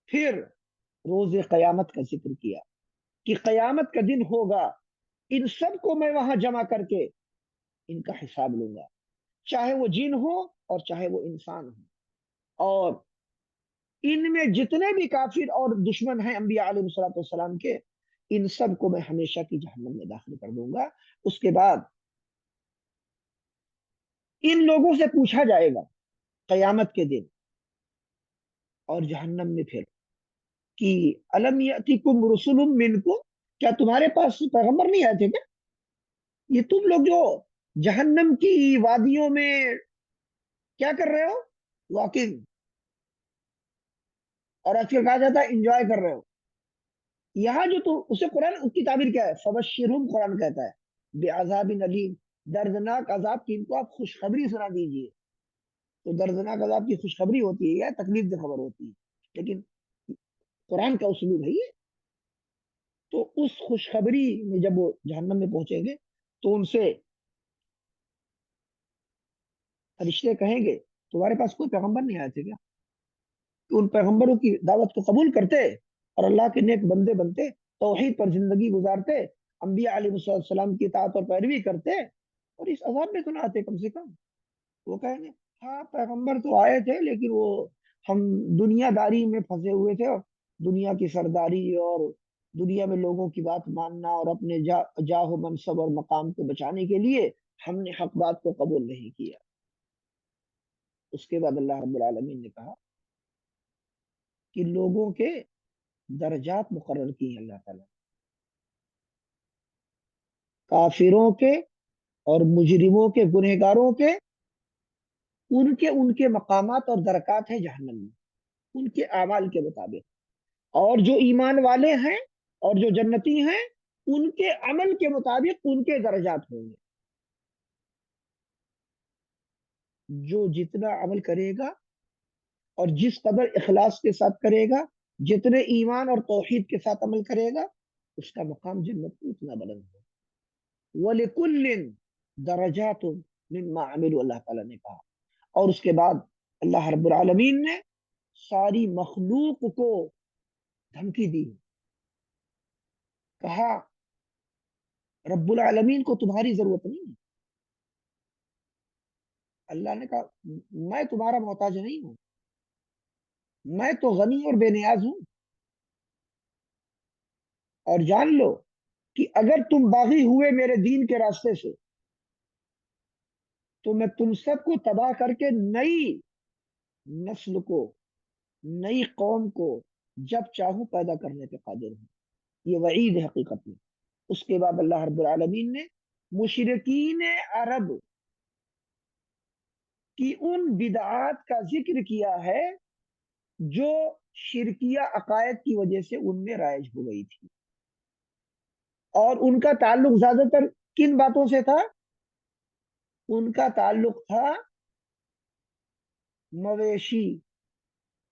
Speaker 1: پھر روز قیامت کا ذکر کیا کہ قیامت کا دن ہوگا، ان سب کو میں وہاں جمع کر کے ان کا حساب لوں گا، چاہے وہ جن ہو اور چاہے وہ انسان ہو. اور ان میں جتنے بھی کافر اور دشمن ہیں انبیاء علیہ الصلوۃ والسلام کے، ان سب کو میں ہمیشہ کی جہنم میں داخل کر دوں گا. اس کے بعد ان لوگوں سے پوچھا جائے گا قیامت کے دن اور جہنم میں پھر کہ الم یاتکم رسل منکم، کیا تمہارے پاس پیغمبر نہیں آئے تھے کیا؟ یہ تم لوگ جو جہنم کی وادیوں میں کیا کر رہے ہو، واکنگ، اور آج کل کہا جاتا ہے انجوائے کر رہے ہو. یہاں جو تو اسے قرآن اس کی تعبیر کیا ہے، فبشرہم، قرآن کہتا ہے بعذاب علیم، دردناک عذاب کی ان کو آپ خوشخبری سنا دیجئے. تو دردناک عذاب کی خوشخبری ہوتی ہے یا تکلیف دہ خبر ہوتی ہے، لیکن قرآن کا اسلوب ہے یہ. تو اس خوشخبری میں جب وہ جہنم میں پہنچیں گے تو ان سے فرشتے کہیں گے تمہارے پاس کوئی پیغمبر نہیں آئے تھے کیا؟ کہ ان پیغمبروں کی دعوت کو قبول کرتے اور اللہ کے نیک بندے بنتے، توحید پر زندگی گزارتے، انبیاء علیہ السلام کی اطاعت اور پیروی کرتے، اور اس عذاب میں تو نہ آتے کم سے کم. وہ کہیں گے ہاں پیغمبر تو آئے تھے لیکن وہ ہم دنیا داری میں پھنسے ہوئے تھے، اور دنیا کی سرداری اور دنیا میں لوگوں کی بات ماننا اور اپنے جاہ و منصب اور مقام کو بچانے کے لیے ہم نے حق بات کو قبول نہیں کیا. اس کے بعد اللہ رب العالمین نے کہا کہ لوگوں کے درجات مقرر کی ہیں اللہ تعالیٰ، کافروں کے اور مجرموں کے، گنہگاروں کے، ان کے مقامات اور درکات ہیں جہنم میں، ان کے اعمال کے مطابق، اور جو ایمان والے ہیں اور جو جنتی ہیں ان کے عمل کے مطابق ان کے درجات ہوں گے۔ جو جتنا عمل کرے گا اور جس قدر اخلاص کے ساتھ کرے گا، جتنے ایمان اور توحید کے ساتھ عمل کرے گا، اس کا مقام جنت میں اتنا بلند ہوگا۔ وَلِكُلٍّ دَرَجَاتٌ مِّمَّا عَمِلُوا، اللہ تعالیٰ نے کہا۔ اور اس کے بعد اللہ رب العالمین نے ساری مخلوق کو دھمکی دی، کہا رب العالمین کو تمہاری ضرورت نہیں ہے۔ اللہ نے کہا میں تمہارا محتاج نہیں ہوں، میں تو غنی اور بے نیاز ہوں، اور جان لو کہ اگر تم باغی ہوئے میرے دین کے راستے سے تو میں تم سب کو تباہ کر کے نئی نسل کو، نئی قوم کو جب چاہوں پیدا کرنے پہ قادر ہوں۔ یہ وعید ہے حقیقت میں۔ اس کے بعد اللہ رب العالمین نے مشرکین عرب کی ان بدعات کا ذکر کیا ہے جو شرکیہ عقائد کی وجہ سے ان میں رائج ہو گئی تھی، اور ان کا تعلق زیادہ تر کن باتوں سے تھا؟ ان کا تعلق تھا مویشی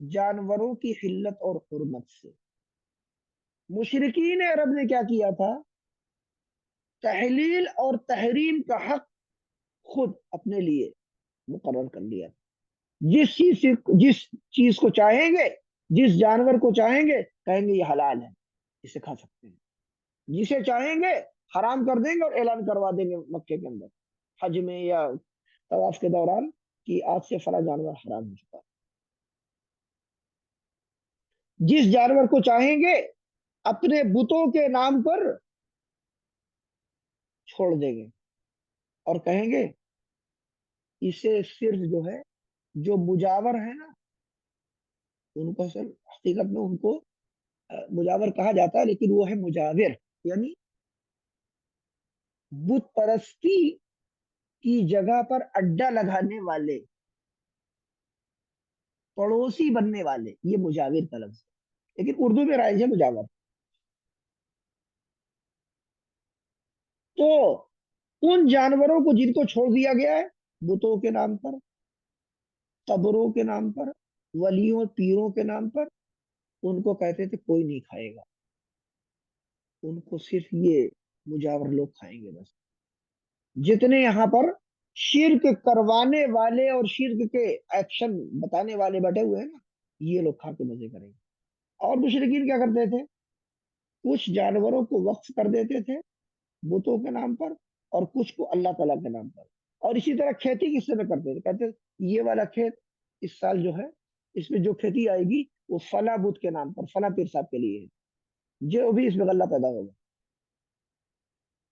Speaker 1: جانوروں کی حلت اور حرمت سے۔ مشرکین عرب نے کیا کیا تھا؟ تحلیل اور تحریم کا حق خود اپنے لیے مقرر کر لیا تھا۔ جس چیز کو چاہیں گے، جس جانور کو چاہیں گے کہیں گے یہ حلال ہے، اسے کھا سکتے ہیں، جسے چاہیں گے حرام کر دیں گے اور اعلان کروا دیں گے مکے کے اندر حج میں یا طواف کے دوران کہ آج سے فلاں جانور حرام ہو چکا ہے۔ جس جانور کو چاہیں گے اپنے بتوں کے نام پر چھوڑ دیں گے اور کہیں گے اسے صرف جو ہے، جو مجاور ہے نا، ان کو اصل حقیقت میں ان کو مجاور کہا جاتا ہے، لیکن وہ ہے مجاور، یعنی بت پرستی کی جگہ پر اڈا لگانے والے، پڑوسی بننے والے، یہ مجاور کا لفظ ہے، لیکن اردو میں رائج ہے مجاور۔ تو ان جانوروں کو جن کو چھوڑ دیا گیا ہے بتوں کے نام پر، قبروں کے نام پر، ولیوں پیروں کے نام پر، ان کو کہتے تھے کوئی نہیں کھائے گا، ان کو صرف یہ مجاور لوگ کھائیں گے بس۔ جتنے یہاں پر شرک کروانے والے اور شرک کے ایکشن بتانے والے بیٹھے ہوئے ہیں نا، یہ لوگ کھا کے مزے کریں گے۔ اور مشرکین کیا کرتے تھے؟ کچھ جانوروں کو وقف کر دیتے تھے بتوں کے نام پر، اور کچھ کو اللہ تعالیٰ کے نام پر۔ اور اسی طرح کھیتی کس سے کرتے تھے؟ کہتے یہ والا کھیت اس سال جو ہے اس میں جو کھیتی آئے گی وہ فلاں بت کے نام پر، فلاں پیر صاحب کے لیے ہے، جو بھی اس میں غلہ پیدا ہوگا،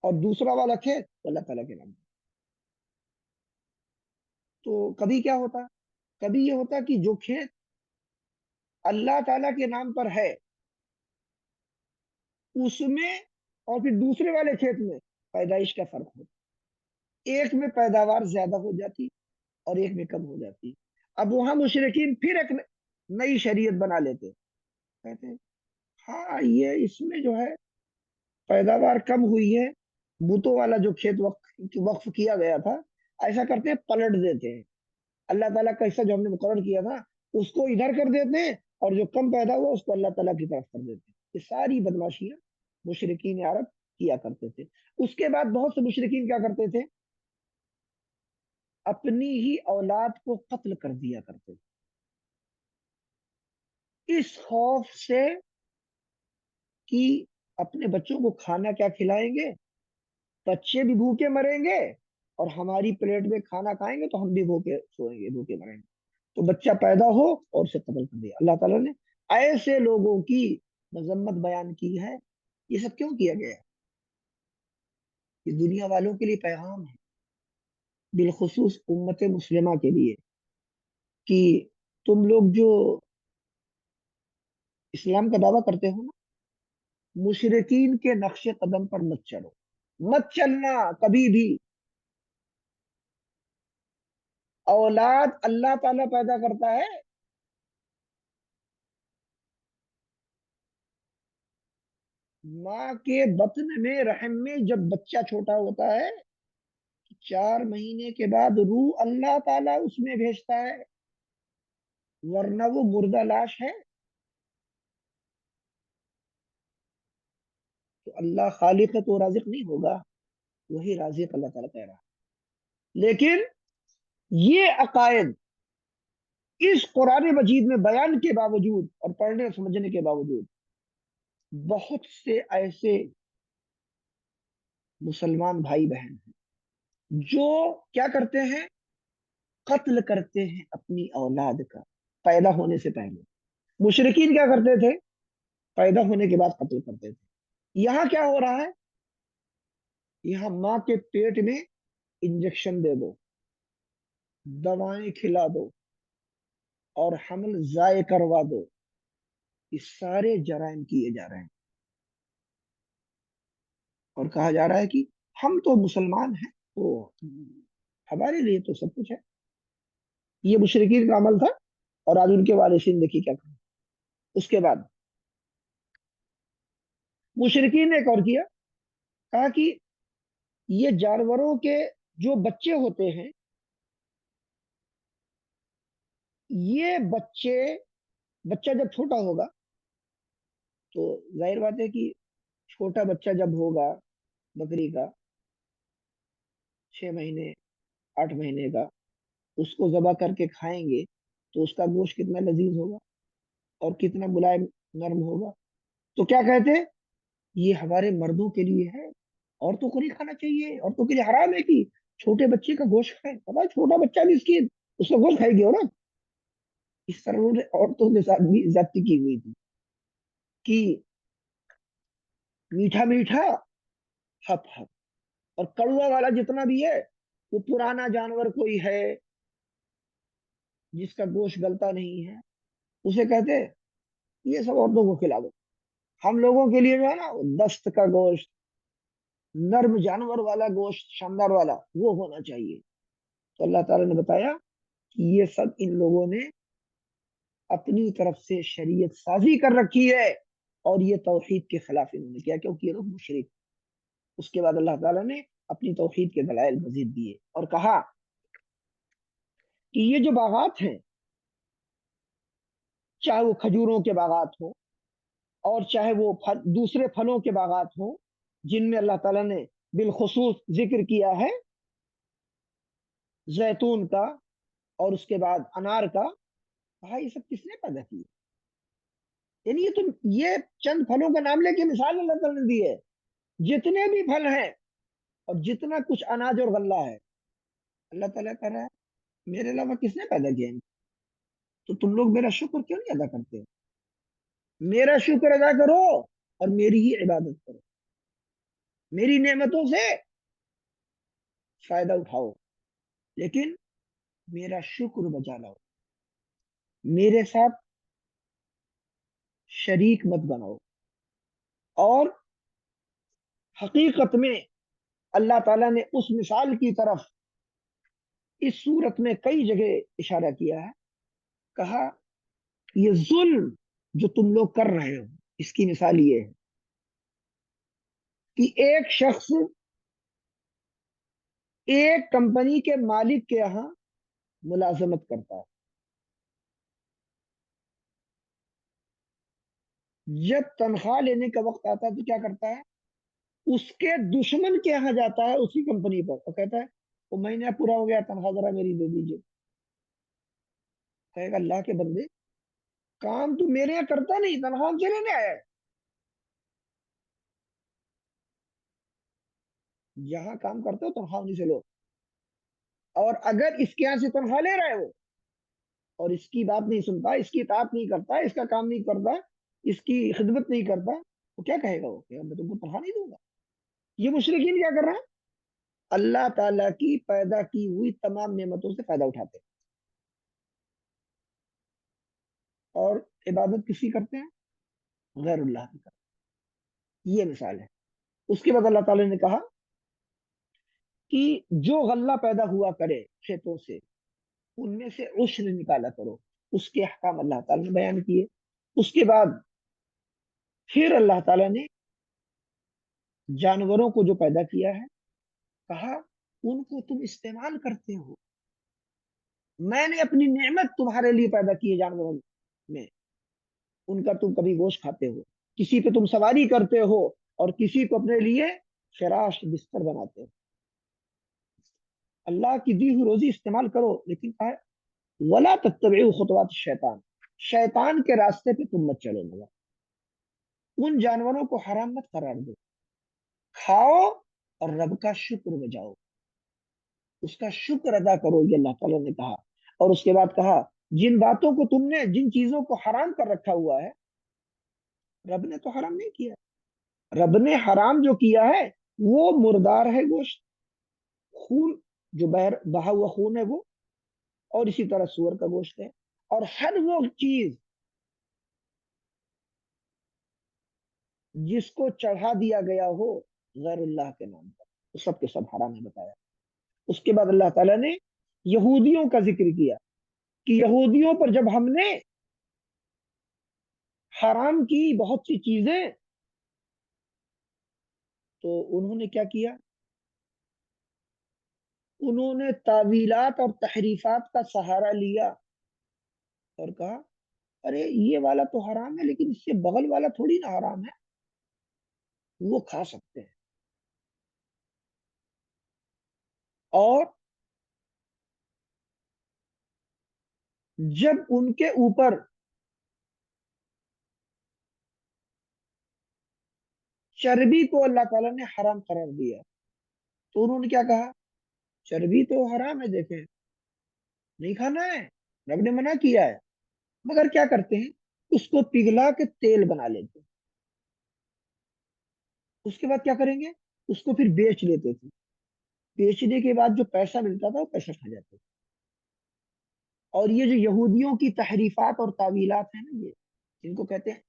Speaker 1: اور دوسرا والا کھیت اللہ تعالیٰ کے نام پر۔ تو کبھی کیا ہوتا؟ کبھی یہ ہوتا کہ جو کھیت اللہ تعالیٰ کے نام پر ہے اس میں اور پھر دوسرے والے کھیت میں پیدائش کا فرق ہوتا، ایک میں پیداوار زیادہ ہو جاتی اور ایک میں کم ہو جاتی۔ اب وہاں مشرکین پھر ایک نئی شریعت بنا لیتے، کہتے ہاں یہ اس میں جو ہے پیداوار کم ہوئی ہے، بتوں والا جو کھیت وقف کیا گیا تھا، ایسا کرتے ہیں پلٹ دیتے ہیں، اللہ تعالیٰ کا حصہ جو ہم نے مقرر کیا تھا اس کو ادھر کر دیتے ہیں، اور جو کم پیدا ہوا اس کو اللہ تعالیٰ کی طرف کر دیتے ہیں۔ یہ ساری بدماشیاں مشرکین عرب کیا کرتے تھے۔ اس کے بعد بہت سے مشرکین کیا کرتے تھے؟ اپنی ہی اولاد کو قتل کر دیا کرتے تھے، اس خوف سے کہ اپنے بچوں کو کھانا کیا کھلائیں گے، بچے بھی بھوکے مریں گے، اور ہماری پلیٹ میں کھانا کھائیں گے تو ہم بھی بھوکے سوئیں گے، بھوکے مریں گے۔ تو بچہ پیدا ہو اور اسے قتل کر دیا۔ اللہ تعالیٰ نے ایسے لوگوں کی مذمت بیان کی ہے۔ یہ سب کیوں کیا گیا؟ یہ دنیا والوں کے لیے پیغام ہے، بالخصوص امت مسلمہ کے لیے، کہ تم لوگ جو اسلام کا دعویٰ کرتے ہو نا، مشرکین کے نقش قدم پر مت چلو، مت چلنا کبھی بھی۔ اولاد اللہ تعالیٰ پیدا کرتا ہے، ماں کے بطن میں رحم میں جب بچہ چھوٹا ہوتا ہے، 4 مہینے کے بعد روح اللہ تعالیٰ اس میں بھیجتا ہے، ورنہ وہ مردہ لاش ہے۔ تو اللہ خالق ہے تو رازق نہیں ہوگا، وہی رازق اللہ تعالیٰ کہہ رہا ہے۔ لیکن یہ عقائد اس قرآن مجید میں بیان کے باوجود اور پڑھنے اور سمجھنے کے باوجود بہت سے ایسے مسلمان بھائی بہن ہیں جو کیا کرتے ہیں، قتل کرتے ہیں اپنی اولاد کا پیدا ہونے سے پہلے۔ مشرکین کیا کرتے تھے، پیدا ہونے کے بعد قتل کرتے تھے۔ یہاں کیا ہو رہا ہے، یہاں ماں کے پیٹ میں انجیکشن دے دو، دوائیں کھلا دو اور حمل ضائع کروا دو، یہ سارے جرائم کیے جا رہے ہیں۔ اور کہا جا رہا ہے کہ ہم تو مسلمان ہیں، تو ہمارے لیے تو سب کچھ ہے۔ یہ مشرکین کا عمل تھا، اور آج ان کے وارثین دیکھیے کیا کریں۔ اس کے بعد مشرکین نے ایک اور کیا، کہا کہ یہ جانوروں کے جو بچے ہوتے ہیں، یہ بچہ جب چھوٹا ہوگا تو ظاہر بات ہے کہ چھوٹا بچہ جب ہوگا بکری کا، 6 مہینے 8 مہینے کا، اس کو ذبح کر کے کھائیں گے تو اس کا گوشت کتنا لذیذ ہوگا اور کتنا ملائم نرم ہوگا۔ تو کیا کہتے، یہ ہمارے مردوں کے لیے ہے، عورتوں کو نہیں کھانا چاہیے، عورتوں کے لیے حرام ہے کہ چھوٹے بچے کا گوشت کھائیں۔ پتا ہے چھوٹا بچہ بھی اس کا گوشت کھائے گی عورت۔ اس طرح انہوں نے عورتوں کے ساتھ بھی زیادتی کی ہوئی تھی کہ میٹھا میٹھا ہپ ہپ، اور کڑوا والا جتنا بھی ہے، وہ پرانا جانور کوئی ہے جس کا گوشت گلتا نہیں ہے، اسے کہتے یہ سب عورتوں کو کھلا دو۔ ہم لوگوں کے لیے جو ہے نا، دست کا گوشت، نرم جانور والا گوشت، شاندار والا وہ ہونا چاہیے۔ تو اللہ تعالیٰ نے بتایا کہ یہ سب ان لوگوں نے اپنی طرف سے شریعت سازی کر رکھی ہے، اور یہ توحید کے خلاف انہوں نے کیا، کیونکہ یہ لوگ مشرک۔ اس کے بعد اللہ تعالیٰ نے اپنی توحید کے دلائل مزید دیے اور کہا کہ یہ جو باغات ہیں، چاہے وہ کھجوروں کے باغات ہوں اور چاہے وہ دوسرے پھلوں کے باغات ہوں، جن میں اللہ تعالیٰ نے بالخصوص ذکر کیا ہے زیتون کا اور اس کے بعد انار کا، کہا یہ سب کس نے پیدا کیا؟ یعنی یہ چند پھلوں کا نام لے کے مثال اللہ تعالیٰ نے دی ہے، جتنے بھی پھل ہیں اور جتنا کچھ اناج اور غلہ ہے، اللہ تعالیٰ کہہ رہا ہے میرے علاوہ کس نے پیدا کیا؟ تو تم لوگ میرا شکر کیوں نہیں ادا کرتے؟ میرا شکر ادا کرو اور میری ہی عبادت کرو، میری نعمتوں سے فائدہ اٹھاؤ، لیکن میرا شکر بجا لاؤ، میرے ساتھ شریک مت بناؤ۔ اور حقیقت میں اللہ تعالیٰ نے اس مثال کی طرف اس صورت میں کئی جگہ اشارہ کیا ہے، کہا یہ ظلم جو تم لوگ کر رہے ہو، اس کی مثال یہ ہے کہ ایک شخص ایک کمپنی کے مالک کے یہاں ملازمت کرتا ہے، جب تنخواہ لینے کا وقت آتا ہے تو کیا کرتا ہے، اس کے دشمن کے یہاں جاتا ہے، اسی کمپنی پر، اور کہتا ہے وہ مہینہ پورا ہو گیا، تنخواہ ذرا میری دے دیجیے۔ کہے گا اللہ کے بندے، کام تو میرے یہاں کرتا نہیں، تنخواہ ہم سے لینے آیا ہے، جہاں کام کرتے ہو تنخواہ انہیں سے لو۔ اور اگر اس کے یہاں سے تنخواہ لے رہے ہو اور اس کی بات نہیں سنتا، اس کی اطاعت نہیں کرتا، اس کا کام نہیں کرتا، اس کی خدمت نہیں کرتا، تو کیا کہے گا وہ کہ میں تم کو تنخواہ نہیں دوں گا؟ یہ مشرکین کیا کر رہے ہیں، اللہ تعالیٰ کی پیدا کی ہوئی تمام نعمتوں سے فائدہ اٹھاتے ہیں۔ اور عبادت کسی کرتے ہیں؟ غیر اللہ کی کرتے ہیں۔ یہ مثال ہے۔ اس کے بعد اللہ تعالی نے کہا کہ جو غلہ پیدا ہوا کرے کھیتوں سے، ان میں سے عشر نکالا کرو۔ اس کے احکام اللہ تعالی نے بیان کیے۔ اس کے بعد پھر اللہ تعالی نے جانوروں کو جو پیدا کیا ہے، کہا ان کو تم استعمال کرتے ہو، میں نے اپنی نعمت تمہارے لیے پیدا کی ہے جانوروں میں، ان کا تم کبھی گوشت کھاتے ہو، کسی پہ تم سواری کرتے ہو، اور کسی کو اپنے لیے فراش بستر بناتے ہو۔ اللہ کی دی ہوئی روزی استعمال کرو، لیکن کہا ہے ولا تتبعوا خطوات الشیطان، شیطان کے راستے پہ تم مت چلو، مگر ان جانوروں کو حرام مت قرار دو، کھاؤ اور رب کا شکر بجاؤ، اس کا شکر ادا کرو، یہ اللہ تعالیٰ نے کہا۔ اور اس کے بعد کہا جن باتوں کو تم نے، جن چیزوں کو حرام کر رکھا ہوا ہے، رب نے تو حرام نہیں کیا، رب نے حرام جو کیا ہے وہ مردار ہے گوشت، خون جو بہا ہوا خون ہے وہ، اور اسی طرح سور کا گوشت ہے، اور ہر وہ چیز جس کو چڑھا دیا گیا ہو غیر اللہ کے نام پر، وہ سب کے سب حرام ہے بتایا۔ اس کے بعد اللہ تعالیٰ نے یہودیوں کا ذکر کیا کہ یہودیوں پر جب ہم نے حرام کی بہت سی چیزیں، تو انہوں نے کیا کیا؟ انہوں نے تعویلات اور تحریفات کا سہارا لیا اور کہا ارے یہ والا تو حرام ہے، لیکن اس سے بغل والا تھوڑی نہ حرام ہے، وہ کھا سکتے ہیں۔ اور جب ان کے اوپر چربی کو اللہ تعالیٰ نے حرام قرار دیا، تو انہوں نے کیا کہا؟ چربی تو حرام ہے، دیکھیں نہیں کھانا ہے، رب نے منع کیا ہے، مگر کیا کرتے ہیں؟ اس کو پگھلا کے تیل بنا لیتے ہیں۔ اس کے بعد کیا کریں گے؟ اس کو پھر بیچ لیتے تھے، بیچنے کے بعد جو پیسہ ملتا تھا وہ پیسہ کھا جاتے تھے۔ اور یہ جو یہودیوں کی تحریفات اور تعویلات ہیں نا، یہ جن کو کہتے ہیں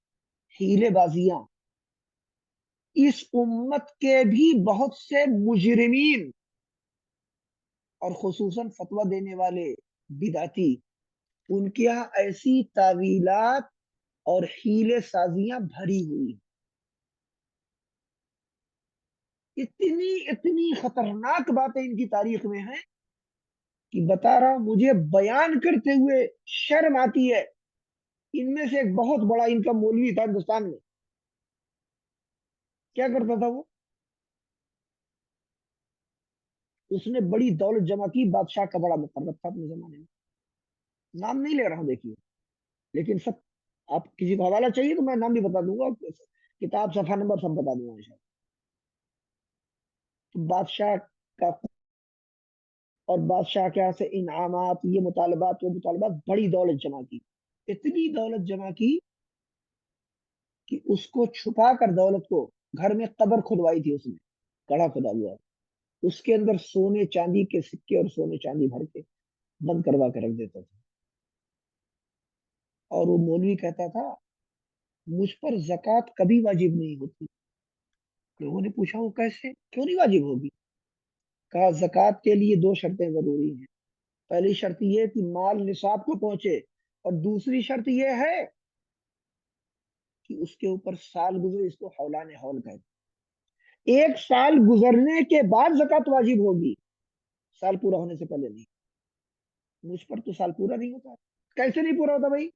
Speaker 1: ہیلے بازیاں، اس امت کے بھی بہت سے مجرمین اور خصوصاً فتویٰ دینے والے بدعتی، ان کے یہاں ایسی تعویلات اور حیلے سازیاں بھری ہوئی، اتنی اتنی خطرناک باتیں ان کی تاریخ میں ہیں کہ بتا رہا ہوں، مجھے بیان کرتے ہوئے شرم آتی ہے۔ ان میں سے ایک بہت بڑا ان کا مولوی تھا ہندوستان میں، کیا کرتا تھا وہ؟ اس نے بڑی دولت جمع کی، بادشاہ کا بڑا مقرب تھا اپنے زمانے میں، نام نہیں لے رہا ہوں دیکھیے، لیکن سب، آپ کسی کو حوالہ چاہیے تو میں نام بھی بتا دوں گا، کتاب صفحہ نمبر سب بتا دوں گا انشاءاللہ۔ تو بادشاہ کا، اور بادشاہ کے یہاں سے انعامات، یہ مطالبات وہ مطالبات، بڑی دولت جمع کی، اتنی دولت جمع کی کہ اس کو چھپا کر دولت کو، گھر میں قبر کھدوائی تھی اس نے، کڑا کھدا ہوا، اس کے اندر سونے چاندی کے سکے اور سونے چاندی بھر کے بند کروا کے رکھ دیتا تھا۔ اور وہ مولوی کہتا تھا مجھ پر زکوٰۃ کبھی واجب نہیں ہوتی۔ لوگوں نے پوچھا وہ کیسے، کیوں نہیں واجب ہوگی؟ کہا زکوٰۃ کے لیے دو شرطیں ضروری ہیں، پہلی شرط یہ کہ مال نصاب کو پہنچے، اور دوسری شرط یہ ہے کہ اس کے اوپر سال گزرے، اس کو حولان حول کہتے ہیں، ایک سال گزرنے کے بعد زکوٰۃ واجب ہوگی، سال پورا ہونے سے پہلے نہیں۔ مجھ پر تو سال پورا نہیں ہوتا۔ کیسے نہیں پورا ہوتا بھائی؟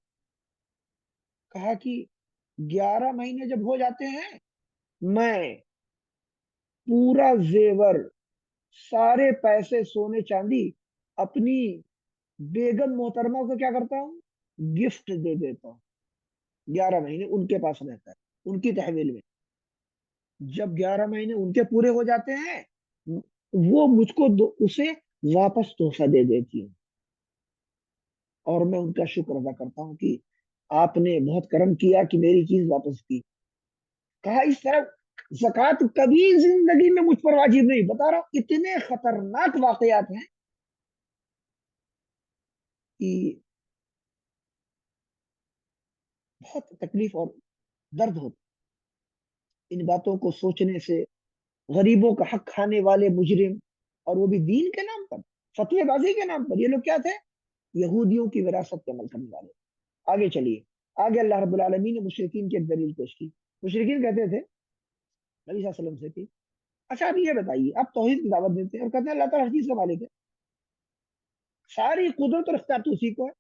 Speaker 1: کہا کہ 11 مہینے جب ہو جاتے ہیں، میں پورا زیور، سارے پیسے سونے چاندی اپنی بیگم محترمہ کو کیا کرتا ہوں؟ گفٹ دے دیتا ہوں۔ 11 مہینے ان کے پاس رہتا ہے، ان کی تحویل میں۔ جب 11 مہینے ان کے پورے ہو جاتے ہیں، وہ مجھ کو اسے واپس تحفہ دے دیتی ہے، اور میں ان کا شکر ادا کرتا ہوں کہ آپ نے بہت کرم کیا کہ میری چیز واپس کی۔ کہا اس طرح زکوٰۃ کبھی زندگی میں مجھ پر واجب نہیں، بتا رہا ہوں اتنے خطرناک واقعات ہیں کہ بہت تکلیف اور درد ہوتا ان باتوں کو سوچنے سے. غریبوں کا حق کھانے والے مجرم، اور وہ بھی دین کے نام پر، فتوی بازی کے نام پر. یہ لوگ کیا تھے؟ یہودیوں کی وراثت پہ عمل کرنے والے. آگے چلیے. آگے اللہ رب العالمین نے مشرکین کی ایک دلیل پیش کی. مشرکین کہتے تھے نبی صلی اللہ علیہ وسلم سے کہ اچھا آپ یہ بتائیے، آپ توحید کی دعوت دیتے ہیں اور کہتے ہیں اللہ تعالیٰ ہر چیز کا مالک ہے، ساری قدرت اور اختیار تو اسی کو ہے،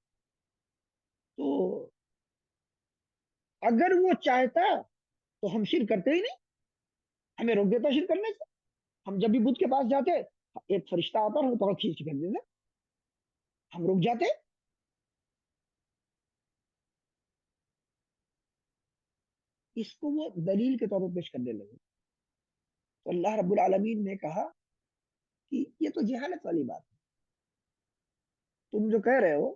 Speaker 1: تو اگر وہ چاہتا تو ہم شرک کرتے ہی نہیں، ہمیں روک دیتا شرک کرنے سے. ہم جب بھی بدھ کے پاس جاتے ایک فرشتہ آتا اور ہم پکڑ کھینچ کے پھینک دیتے، ہم رک جاتے. اس کو وہ دلیل کے طور پر پیش کرنے لگے. تو اللہ رب العالمین نے کہا کہ یہ تو جہالت والی بات ہے، تم جو کہہ رہے ہو.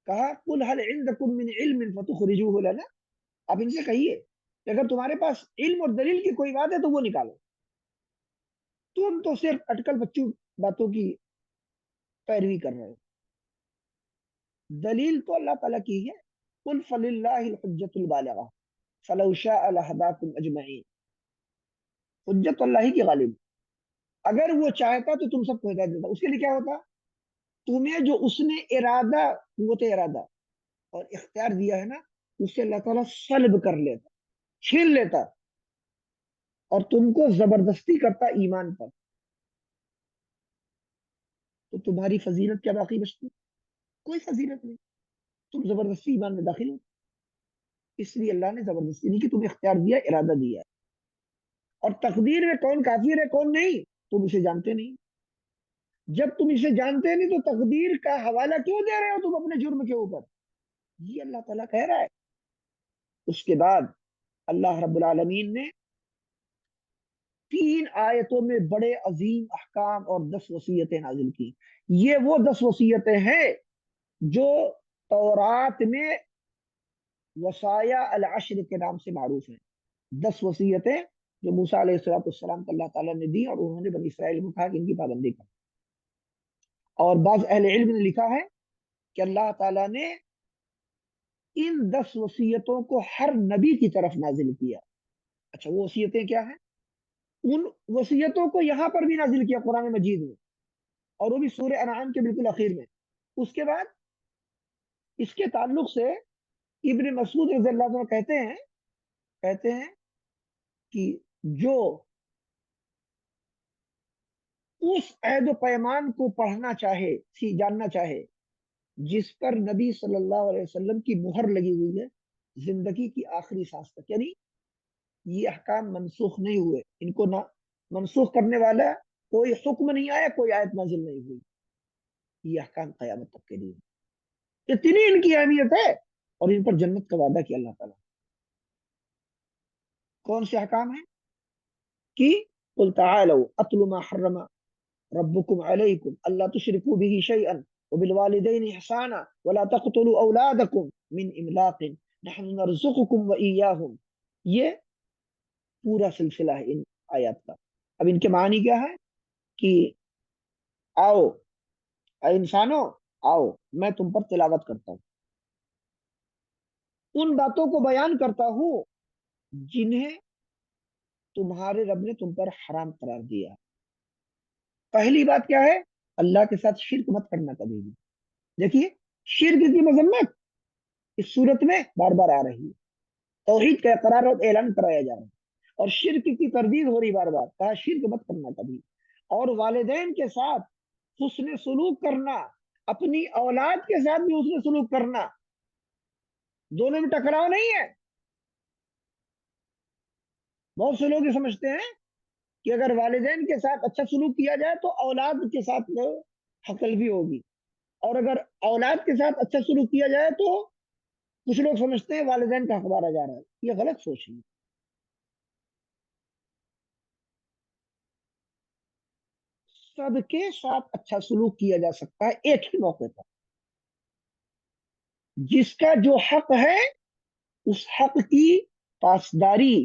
Speaker 1: کہا قل هل عندكم من علم فتخرجوه لنا، آپ ان سے کہیے کہ اگر تمہارے پاس علم اور دلیل کی کوئی بات ہے تو وہ نکالو، تم تو صرف اٹکل بچوں باتوں کی پیروی کر رہے ہو. دلیل تو اللہ تعالیٰ کی ہے. قل فللہ الحجت البالغہ فلو شاء لہداکم اجمعین. حجت اللہ ہی کی غالب، اگر وہ چاہتا تو تم سب کو ہدایت دیتا. اس کے لیے کیا ہوتا؟ تمہیں جو اس نے ارادہ، قوت ارادہ اور اختیار دیا ہے نا، اسے اللہ تعالیٰ سلب کر لیتا، چھین لیتا، اور تم کو زبردستی کرتا ایمان پر. تو تمہاری فضیلت کیا باقی بچتی؟ کوئی فضیلت نہیں. تم زبردستی ایمان میں داخل ہو. اس لیے اللہ نے زبردستی نہیں کہ تمہیں اختیار دیا، ارادہ دیا ہے. اور تقدیر میں کون کافر ہے کون نہیں تم اسے جانتے نہیں. جب تم اسے جانتے نہیں تو تقدیر کا حوالہ کیوں دے رہے ہو تم اپنے جرم کے اوپر؟ یہ اللہ تعالیٰ کہہ رہا ہے. اس کے بعد اللہ رب العالمین نے 3 آیتوں میں بڑے عظیم احکام اور 10 وصیتیں نازل کی. یہ وہ 10 وصیتیں ہیں جو تورات میں وصایا العشر کے نام سے معروف ہیں. 10 وصیتیں جو موسیٰ علیہ السلام کو اللہ تعالیٰ نے دی، اور انہوں نے بنی اسرائیل کو کہا کہ ان کی پابندی کرو. اور بعض اہل علم نے لکھا ہے کہ اللہ تعالیٰ نے ان 10 وصیتوں کو ہر نبی کی طرف نازل کیا. اچھا وہ وصیتیں کیا ہیں؟ ان وصیتوں کو یہاں پر بھی نازل کیا قرآن مجید میں، اور وہ بھی سورہ انعام کے بالکل اخیر میں. اس کے بعد اس کے تعلق سے ابن مسعود رضی اللہ عنہ کہتے ہیں کہ جو اس عہد و پیمان کو پڑھنا چاہے، جاننا چاہے، جس پر نبی صلی اللہ علیہ وسلم کی مہر لگی ہوئی ہے زندگی کی آخری سانس تک، یعنی یہ احکام منسوخ نہیں ہوئے، ان کو نہ منسوخ کرنے والا کوئی حکم نہیں آیا، کوئی آیت نازل نہیں ہوئی. یہ احکام قیامت تک کے لیے، اتنی ان کی اہمیت ہے، اور ان پر جنت کا وعدہ کیا اللہ تعالیٰ. کون سے احکام ہیں؟ کہ قل تعالوا اتل ما حرم ربكم عليكم الا تشركوا به شيئا وبالوالدين احسانا ولا تقتلوا اولادكم من املاق نحن نرزقكم واياهم. یہ پورا سلسلہ ہے ان آیات کا. اب ان کے معنی کیا ہے؟ کہ آؤ اے انسانوں، آؤ میں تم پر تلاوت کرتا ہوں، ان باتوں کو بیان کرتا ہوں جنہیں تمہارے رب نے تم پر حرام قرار دیا. پہلی بات کیا ہے؟ اللہ کے ساتھ شرک مت کرنا کبھی بھی. دیکھیے شرک کی مذمت اس صورت میں بار بار آ رہی ہے. توحید کا اقرار اور اعلان کرایا جا رہا ہے، اور شرک کی تردید ہو رہی بار بار. کہا شرک مت کرنا کبھی، اور والدین کے ساتھ حسن سلوک کرنا، اپنی اولاد کے ساتھ بھی حسن سلوک کرنا، دونوں میں ٹکراؤ نہیں ہے. بہت سے لوگ یہ سمجھتے ہیں کہ اگر والدین کے ساتھ اچھا سلوک کیا جائے تو اولاد کے ساتھ حقل بھی ہوگی، اور اگر اولاد کے ساتھ اچھا سلوک کیا جائے تو کچھ لوگ سمجھتے ہیں والدین کا حق مارا جا رہا ہے. یہ غلط سوچ ہے. سب کے ساتھ اچھا سلوک کیا جا سکتا ہے ایک ہی موقع پر. جس کا جو حق ہے اس حق کی پاسداری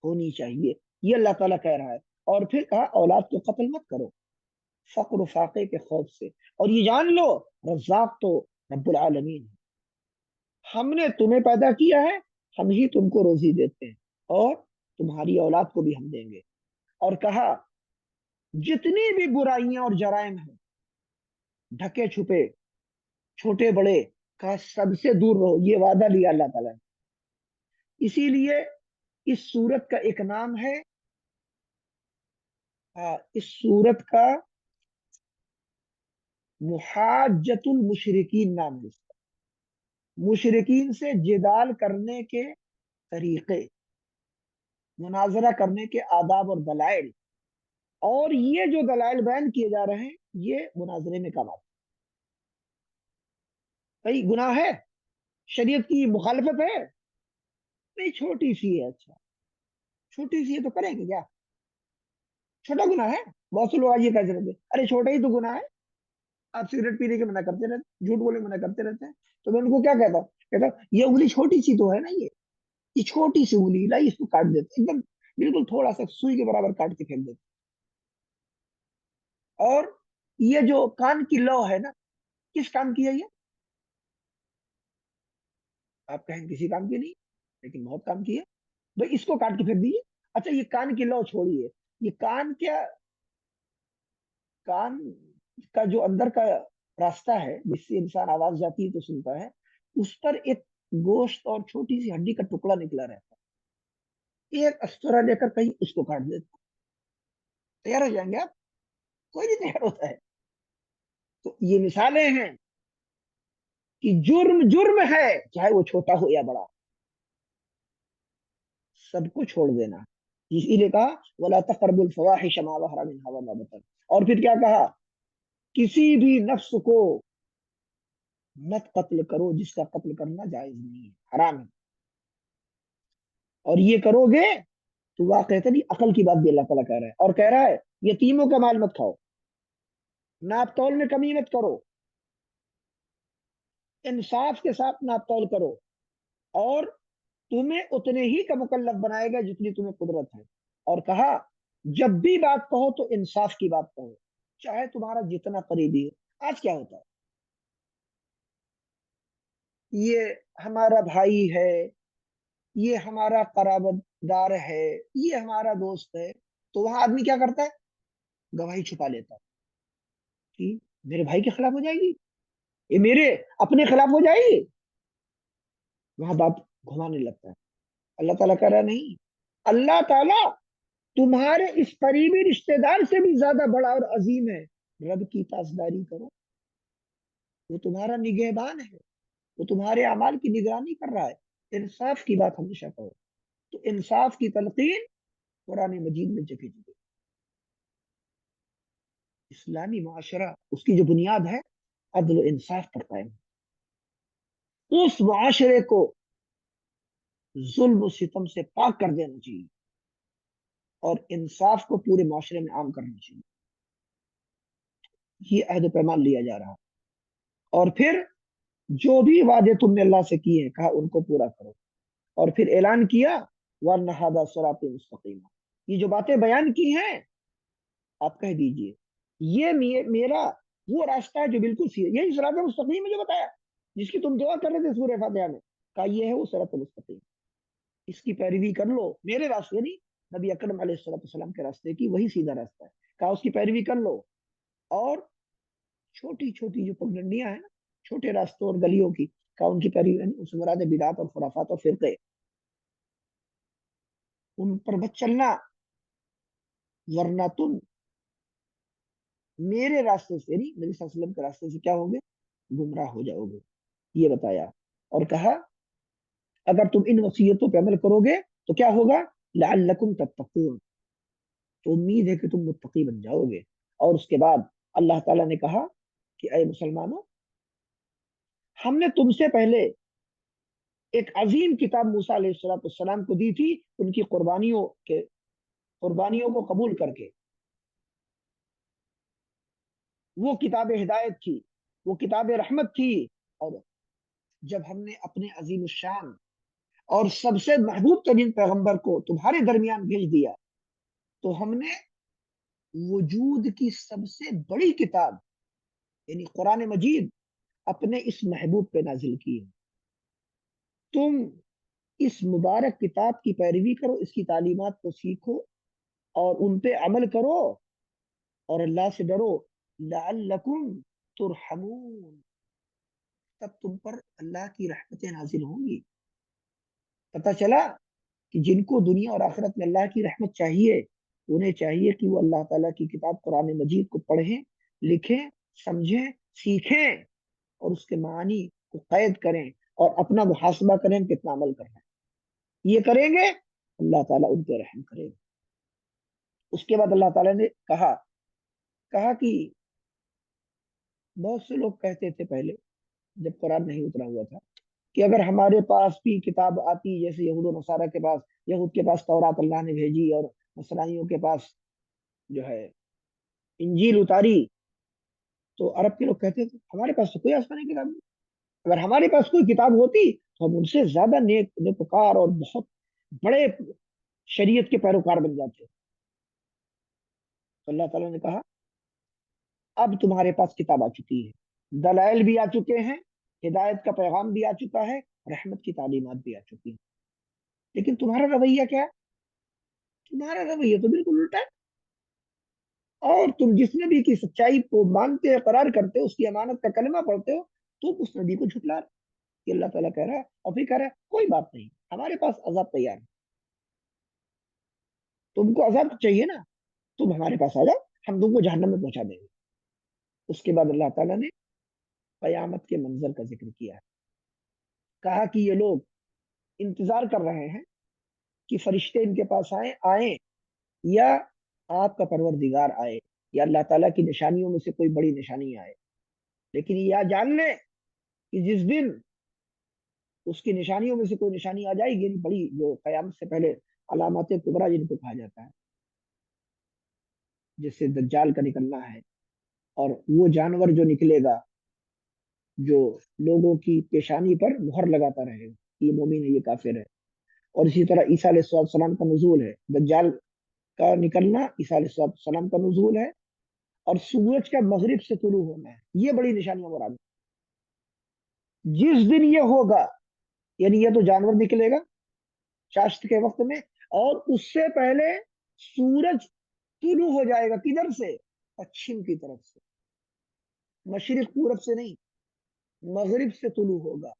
Speaker 1: ہونی چاہیے، یہ اللہ تعالیٰ کہہ رہا ہے. اور پھر کہا اولاد کو قتل مت کرو فقر و فاقے کے خوف سے، اور یہ جان لو رزاق تو رب العالمین ہے، ہم نے تمہیں پیدا کیا ہے، ہم ہی تم کو روزی دیتے ہیں، اور تمہاری اولاد کو بھی ہم دیں گے۔ اور کہا جتنی بھی برائیاں اور جرائم ہیں، ڈھکے چھپے، چھوٹے بڑے، کا سب سے دور رہو، یہ وعدہ لیا اللہ تعالیٰ نے۔ اسی لیے اس سورت کا ایک نام ہے، اس سورت کا محاجت المشرکین نام ہے اس کا۔ مشرکین سے جدال کرنے کے طریقے، مناظرہ کرنے کے آداب اور دلائل، اور یہ جو دلائل بیان کیے جا رہے ہیں یہ مناظرے میں کام آتے ہیں۔ کئی گناہ ہے، شریعت کی مخالفت ہے، نہیں چھوٹی سی ہے، اچھا چھوٹی سی ہے تو کریں گے کیا؟ چھوٹا گناہ ہے، بہت سے لوگ آج یہ کہہ رہتے ہیں ارے چھوٹا ہی تو گناہ ہے، آپ سگریٹ پینے کے منع کرتے رہتے، جھوٹ بولے منع کرتے رہتے ہیں۔ تو میں ان کو کیا کہتا ہوں، کہتا ہوں یہ انگلی چھوٹی سی تو ہے نا، یہ چھوٹی سی انگلی لائی، اس کو کاٹ دیتے ایک دم، بالکل تھوڑا سا سوئی کے برابر کاٹ کے پھینک دیتے۔ اور یہ جو کان کی لو ہے نا، کس کام کی ہے یہ؟ آپ کہیں کسی کام کی نہیں، لیکن بہت کام کی ہے بھائی، اس کو کاٹ کے پھینک دیجیے۔ اچھا یہ کان کی لو چھوڑیے، یہ کان کیا، کان کا جو اندر کا راستہ ہے جس سے انسان آواز جاتی ہے تو سنتا ہے، اس پر ایک گوشت اور چھوٹی سی ہڈی کا ٹکڑا نکلا رہتا ہے، ایک استرا لے کر کہیں اس کو کاٹ دیتا، تیار ہو جائیں گے آپ؟ کوئی نہیں تیار ہوتا ہے۔ تو یہ مثالیں ہیں کہ جرم جرم ہے، چاہے وہ چھوٹا ہو یا بڑا، سب کو چھوڑ دینا۔ اسی لیے کہا وَلَا تَقْرَبُوا الْفَوَاحِشَ مَا ظَهَرَ مِنْهَا وَمَا بَطَنَ، اور پھر کیا کہا، کسی بھی نفس کو مت قتل کرو جس کا قتل کرنا جائز نہیں ہے، حرام ہے، اور یہ کرو گے تو واقعتاً عقل کی بات بھی اللہ تعالیٰ کہہ رہا ہے، اور کہہ رہا ہے یتیموں کا مال مت کھاؤ، ناپ تول میں کمی مت کرو، انصاف کے ساتھ ناپ تول کرو، اور تمہیں اتنے ہی کا مکلف بنائے گا جتنی تمہیں قدرت ہے۔ اور کہا جب بھی بات کہو تو انصاف کی بات کہو، چاہے تمہارا جتنا قریبی ہو۔ آج کیا ہوتا ہے، یہ ہمارا بھائی ہے، یہ ہمارا قرابت دار ہے، یہ ہمارا دوست ہے، تو وہاں آدمی کیا کرتا ہے، گواہی چھپا لیتا ہے کہ میرے بھائی کے خلاف ہو جائے گی، یہ میرے اپنے خلاف ہو جائے گی، وہاں بات گھمانے لگتا ہے۔ اللہ تعالیٰ کہہ رہا نہیں، اللہ تعالیٰ تمہارے اس قریبی رشتہ دار سے بھی زیادہ بڑا اور عظیم ہے، رب کی پاسداری کرو، وہ تمہارا نگہبان ہے، وہ تمہارے اعمال کی نگرانی کر رہا ہے، انصاف کی بات ہمیشہ کرو۔ تو انصاف کی تلقین قرآن مجید میں جگہ جگہ، اسلامی معاشرہ اس کی جو بنیاد ہے عدل و انصاف پر قائم ہے۔ اس معاشرے کو ظلم و ستم سے پاک کر دینا چاہیے، اور انصاف کو پورے معاشرے میں عام کرنا چاہیے، یہ عہد و پیمان لیا جا رہا ہے۔ اور پھر جو بھی وعدے تم نے اللہ سے کیے ہیں کہا ان کو پورا کرو، اور پھر اعلان کیا وَأَنَّ هَذَا صِرَاطِي مُسْتَقِيمًا، یہ جو باتیں بیان کی ہیں آپ کہہ دیجئے یہ میرا وہ راستہ ہے جو بالکل سیدھا، یہی صراط مستقیم ہے جو بتایا، جس کی تم دعا کر رہے تھے سورہ فاتحہ میں، کہا یہ ہے وہ صراط مستقیم، اس کی پیروی کر لو، میرے راستے نہیں، نبی اکرم علیہ الصلوۃ والسلام کے راستے کی، وہی سیدھا راستہ ہے، کہا اس کی پیروی کر لو، اور چھوٹی چھوٹی جو پگڈنڈیاں ہیں نا، چھوٹے راستوں اور گلیوں کی، کہا ان کی پیروی نہیں، اس سے مراد ہے بدعات اور خرافات اور فرقے، ان پر مت چلنا، ورنہ تم میرے راستے سے نہیں، نبی صلی اللہ علیہ وسلم کے راستے سے کیا ہوگے، گمراہ ہو جاؤ گے، یہ بتایا۔ اور کہا اگر تم ان وصیتوں پہ عمل کرو گے تو کیا ہوگا، لعلکم تتقون، تو امید ہے کہ تم متقی بن جاؤ گے۔ اور اس کے بعد اللہ تعالیٰ نے کہا کہ اے مسلمانوں، ہم نے تم سے پہلے ایک عظیم کتاب موسیٰ علیہ السلام کو دی تھی، ان کی قربانیوں کو قبول کر کے، وہ کتاب ہدایت تھی، وہ کتاب رحمت تھی۔ اور جب ہم نے اپنے عظیم الشان اور سب سے محبوب ترین پیغمبر کو تمہارے درمیان بھیج دیا، تو ہم نے وجود کی سب سے بڑی کتاب یعنی قرآن مجید اپنے اس محبوب پہ نازل کی ہے۔ تم اس مبارک کتاب کی پیروی کرو، اس کی تعلیمات کو سیکھو اور ان پہ عمل کرو اور اللہ سے ڈرو، لعلکم ترحمون، تب تم پر اللہ کی رحمتیں نازل ہوں گی۔ پتہ چلا کہ جن کو دنیا اور آخرت میں اللہ کی رحمت چاہیے، انہیں چاہیے کہ وہ اللہ تعالیٰ کی کتاب قرآن مجید کو پڑھیں، لکھیں، سمجھیں، سیکھیں اور اس کے معنی کو قید کریں اور اپنا محاسبہ کریں کتنا عمل کر رہے ہیں۔ یہ کریں گے اللہ تعالیٰ ان پہ رحم کرے گا۔ اس کے بعد اللہ تعالیٰ نے کہا کہ بہت سے لوگ کہتے تھے پہلے جب قرآن نہیں اترا ہوا تھا کہ اگر ہمارے پاس بھی کتاب آتی، جیسے یہود و نصارہ کے پاس، یہود کے پاس تورات اللہ نے بھیجی اور نصرانیوں کے پاس جو ہے انجیل اتاری، تو عرب کے لوگ کہتے تھے ہمارے پاس تو کوئی آسمانی کتاب نہیں، اگر ہمارے پاس کوئی کتاب ہوتی تو ہم ان سے زیادہ نیکوکار اور بہت بڑے شریعت کے پیروکار بن جاتے۔ تو اللہ تعالیٰ نے کہا اب تمہارے پاس کتاب آ چکی ہے، دلائل بھی آ چکے ہیں، ہدایت کا پیغام بھی آ چکا ہے، رحمت کی تعلیمات بھی آ چکی ہیں، لیکن تمہارا رویہ کیا ہے؟ تمہارا رویہ تو بالکل الٹا ہے، اور تم جس نبی کی سچائی کو مانتے اقرار کرتے ہو، اس کی امانت کا کلمہ پڑھتے ہو، تم اس نبی کو جھٹلا رہے۔ یہ اللہ تعالیٰ کہہ رہا ہے، اور پھر کہہ رہا ہے کوئی بات نہیں، ہمارے پاس عذاب تیار ہے، تم کو عذاب چاہیے نا، تم ہمارے پاس آ جاؤ، ہم تم کو جہنم میں پہنچا دیں گے۔ اس کے بعد اللہ تعالیٰ نے قیامت کے منظر کا ذکر کیا ہے، کہا کہ یہ لوگ انتظار کر رہے ہیں کہ فرشتے ان کے پاس آئیں یا آپ کا پروردگار آئے یا اللہ تعالیٰ کی نشانیوں میں سے کوئی بڑی نشانی آئے، لیکن یہ جان لیں کہ جس دن اس کی نشانیوں میں سے کوئی نشانی آ جائے گی، بڑی جو قیامت سے پہلے علامات کبریٰ جن کو کہا جاتا ہے، جس سے دجال کا نکلنا ہے، اور وہ جانور جو نکلے گا جو لوگوں کی پیشانی پر مہر لگاتا رہے گا، یہ مومن ہے، یہ کافر ہے، اور اسی طرح عیسیٰ علیہ السلام کا نزول ہے، دجال کا نکلنا عیسیٰ علیہ السلام کا نزول ہے، اور سورج کا مغرب سے طلوع ہونا ہے، یہ بڑی نشانیاں مراد ہیں۔ جس دن یہ ہوگا، یعنی یہ تو جانور نکلے گا چاشت کے وقت میں، اور اس سے پہلے سورج طلوع ہو جائے گا، کدھر سے؟ پچھم کی طرف سے، مشرق پورب سے نہیں، مغرب سے طلوع ہوگا۔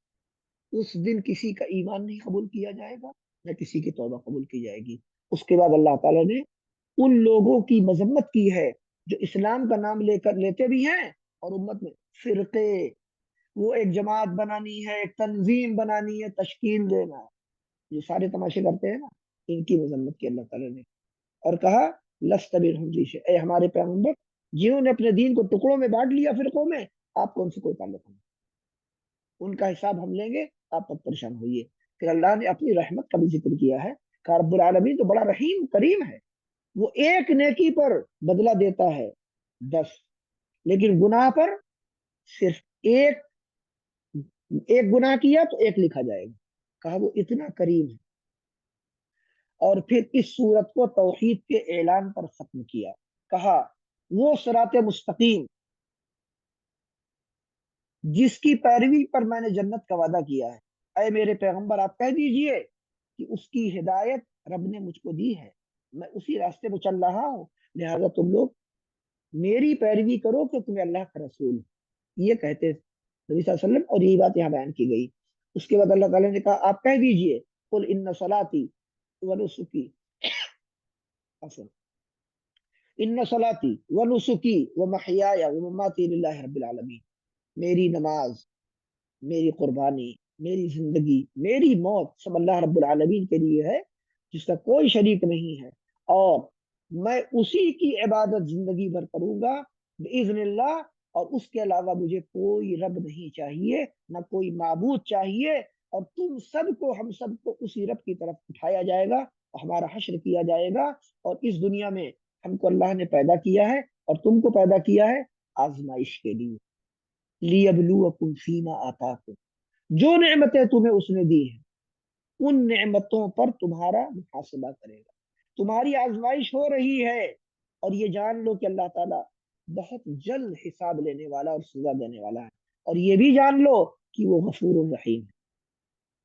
Speaker 1: اس دن کسی کا ایمان نہیں قبول کیا جائے گا، نہ کسی کی توبہ قبول کی جائے گی۔ اس کے بعد اللہ تعالیٰ نے ان لوگوں کی مذمت کی ہے جو اسلام کا نام لیتے بھی ہیں اور امت میں فرقے، وہ ایک جماعت بنانی ہے، ایک تنظیم بنانی ہے، تشکیل دینا ہے، جو سارے تماشے کرتے ہیں نا، ان کی مذمت کی اللہ تعالیٰ نے، اور کہا لست منہم فی شیء، اے ہمارے پیغمبر، جنہوں نے اپنے دین کو ٹکڑوں میں بانٹ لیا فرقوں میں، آپ کو ان سے کوئی تعلق نہیں، ان کا حساب ہم لیں گے، آپ تب پریشان ہوئیے۔ پھر اللہ نے اپنی رحمت کا بھی ذکر کیا ہے کہ رب العالمین تو بڑا رحیم کریم ہے، وہ ایک نیکی پر بدلہ دیتا ہے 10، لیکن گناہ پر صرف ایک ایک گناہ کیا تو ایک لکھا جائے گا، کہا وہ اتنا کریم ہے۔ اور پھر اس صورت کو توحید کے اعلان پر ختم کیا، کہا وہ صراط مستقیم جس کی پیروی پر میں نے جنت کا وعدہ کیا ہے، اے میرے پیغمبر آپ کہہ دیجئے کہ اس کی ہدایت رب نے مجھ کو دی ہے، میں اسی راستے پہ چل رہا ہوں، لہذا تم لوگ میری پیروی کرو کہ تمہیں اللہ کا رسول، یہ کہتے نبی صلی اللہ علیہ وسلم، اور یہی بات یہاں بیان کی گئی۔ اس کے بعد اللہ تعالیٰ نے کہا آپ کہہ دیجئے قل ان صلاتی ونسکی، ان صلاتی ونسکی ومحیای ومماتی للہ رب العالمین، میری نماز، میری قربانی، میری زندگی، میری موت سب اللہ رب العالمین کے لیے ہے، جس کا کوئی شریک نہیں ہے، اور میں اسی کی عبادت زندگی بھر کروں گا باذن اللہ، اور اس کے علاوہ مجھے کوئی رب نہیں چاہیے، نہ کوئی معبود چاہیے، اور تم سب کو، ہم سب کو اسی رب کی طرف اٹھایا جائے گا اور ہمارا حشر کیا جائے گا، اور اس دنیا میں ہم کو اللہ نے پیدا کیا ہے اور تم کو پیدا کیا ہے آزمائش کے لیے، لیبلوکم فیما آتاکم، جو نعمتیں تمہیں اس نے دی ہیں ان نعمتوں پر تمہارا محاسبہ کرے گا، تمہاری آزمائش ہو رہی ہے، اور یہ جان لو کہ اللہ تعالیٰ بہت جلد حساب لینے والا اور سزا دینے والا ہے، اور یہ بھی جان لو کہ وہ غفور الرحیم ہے۔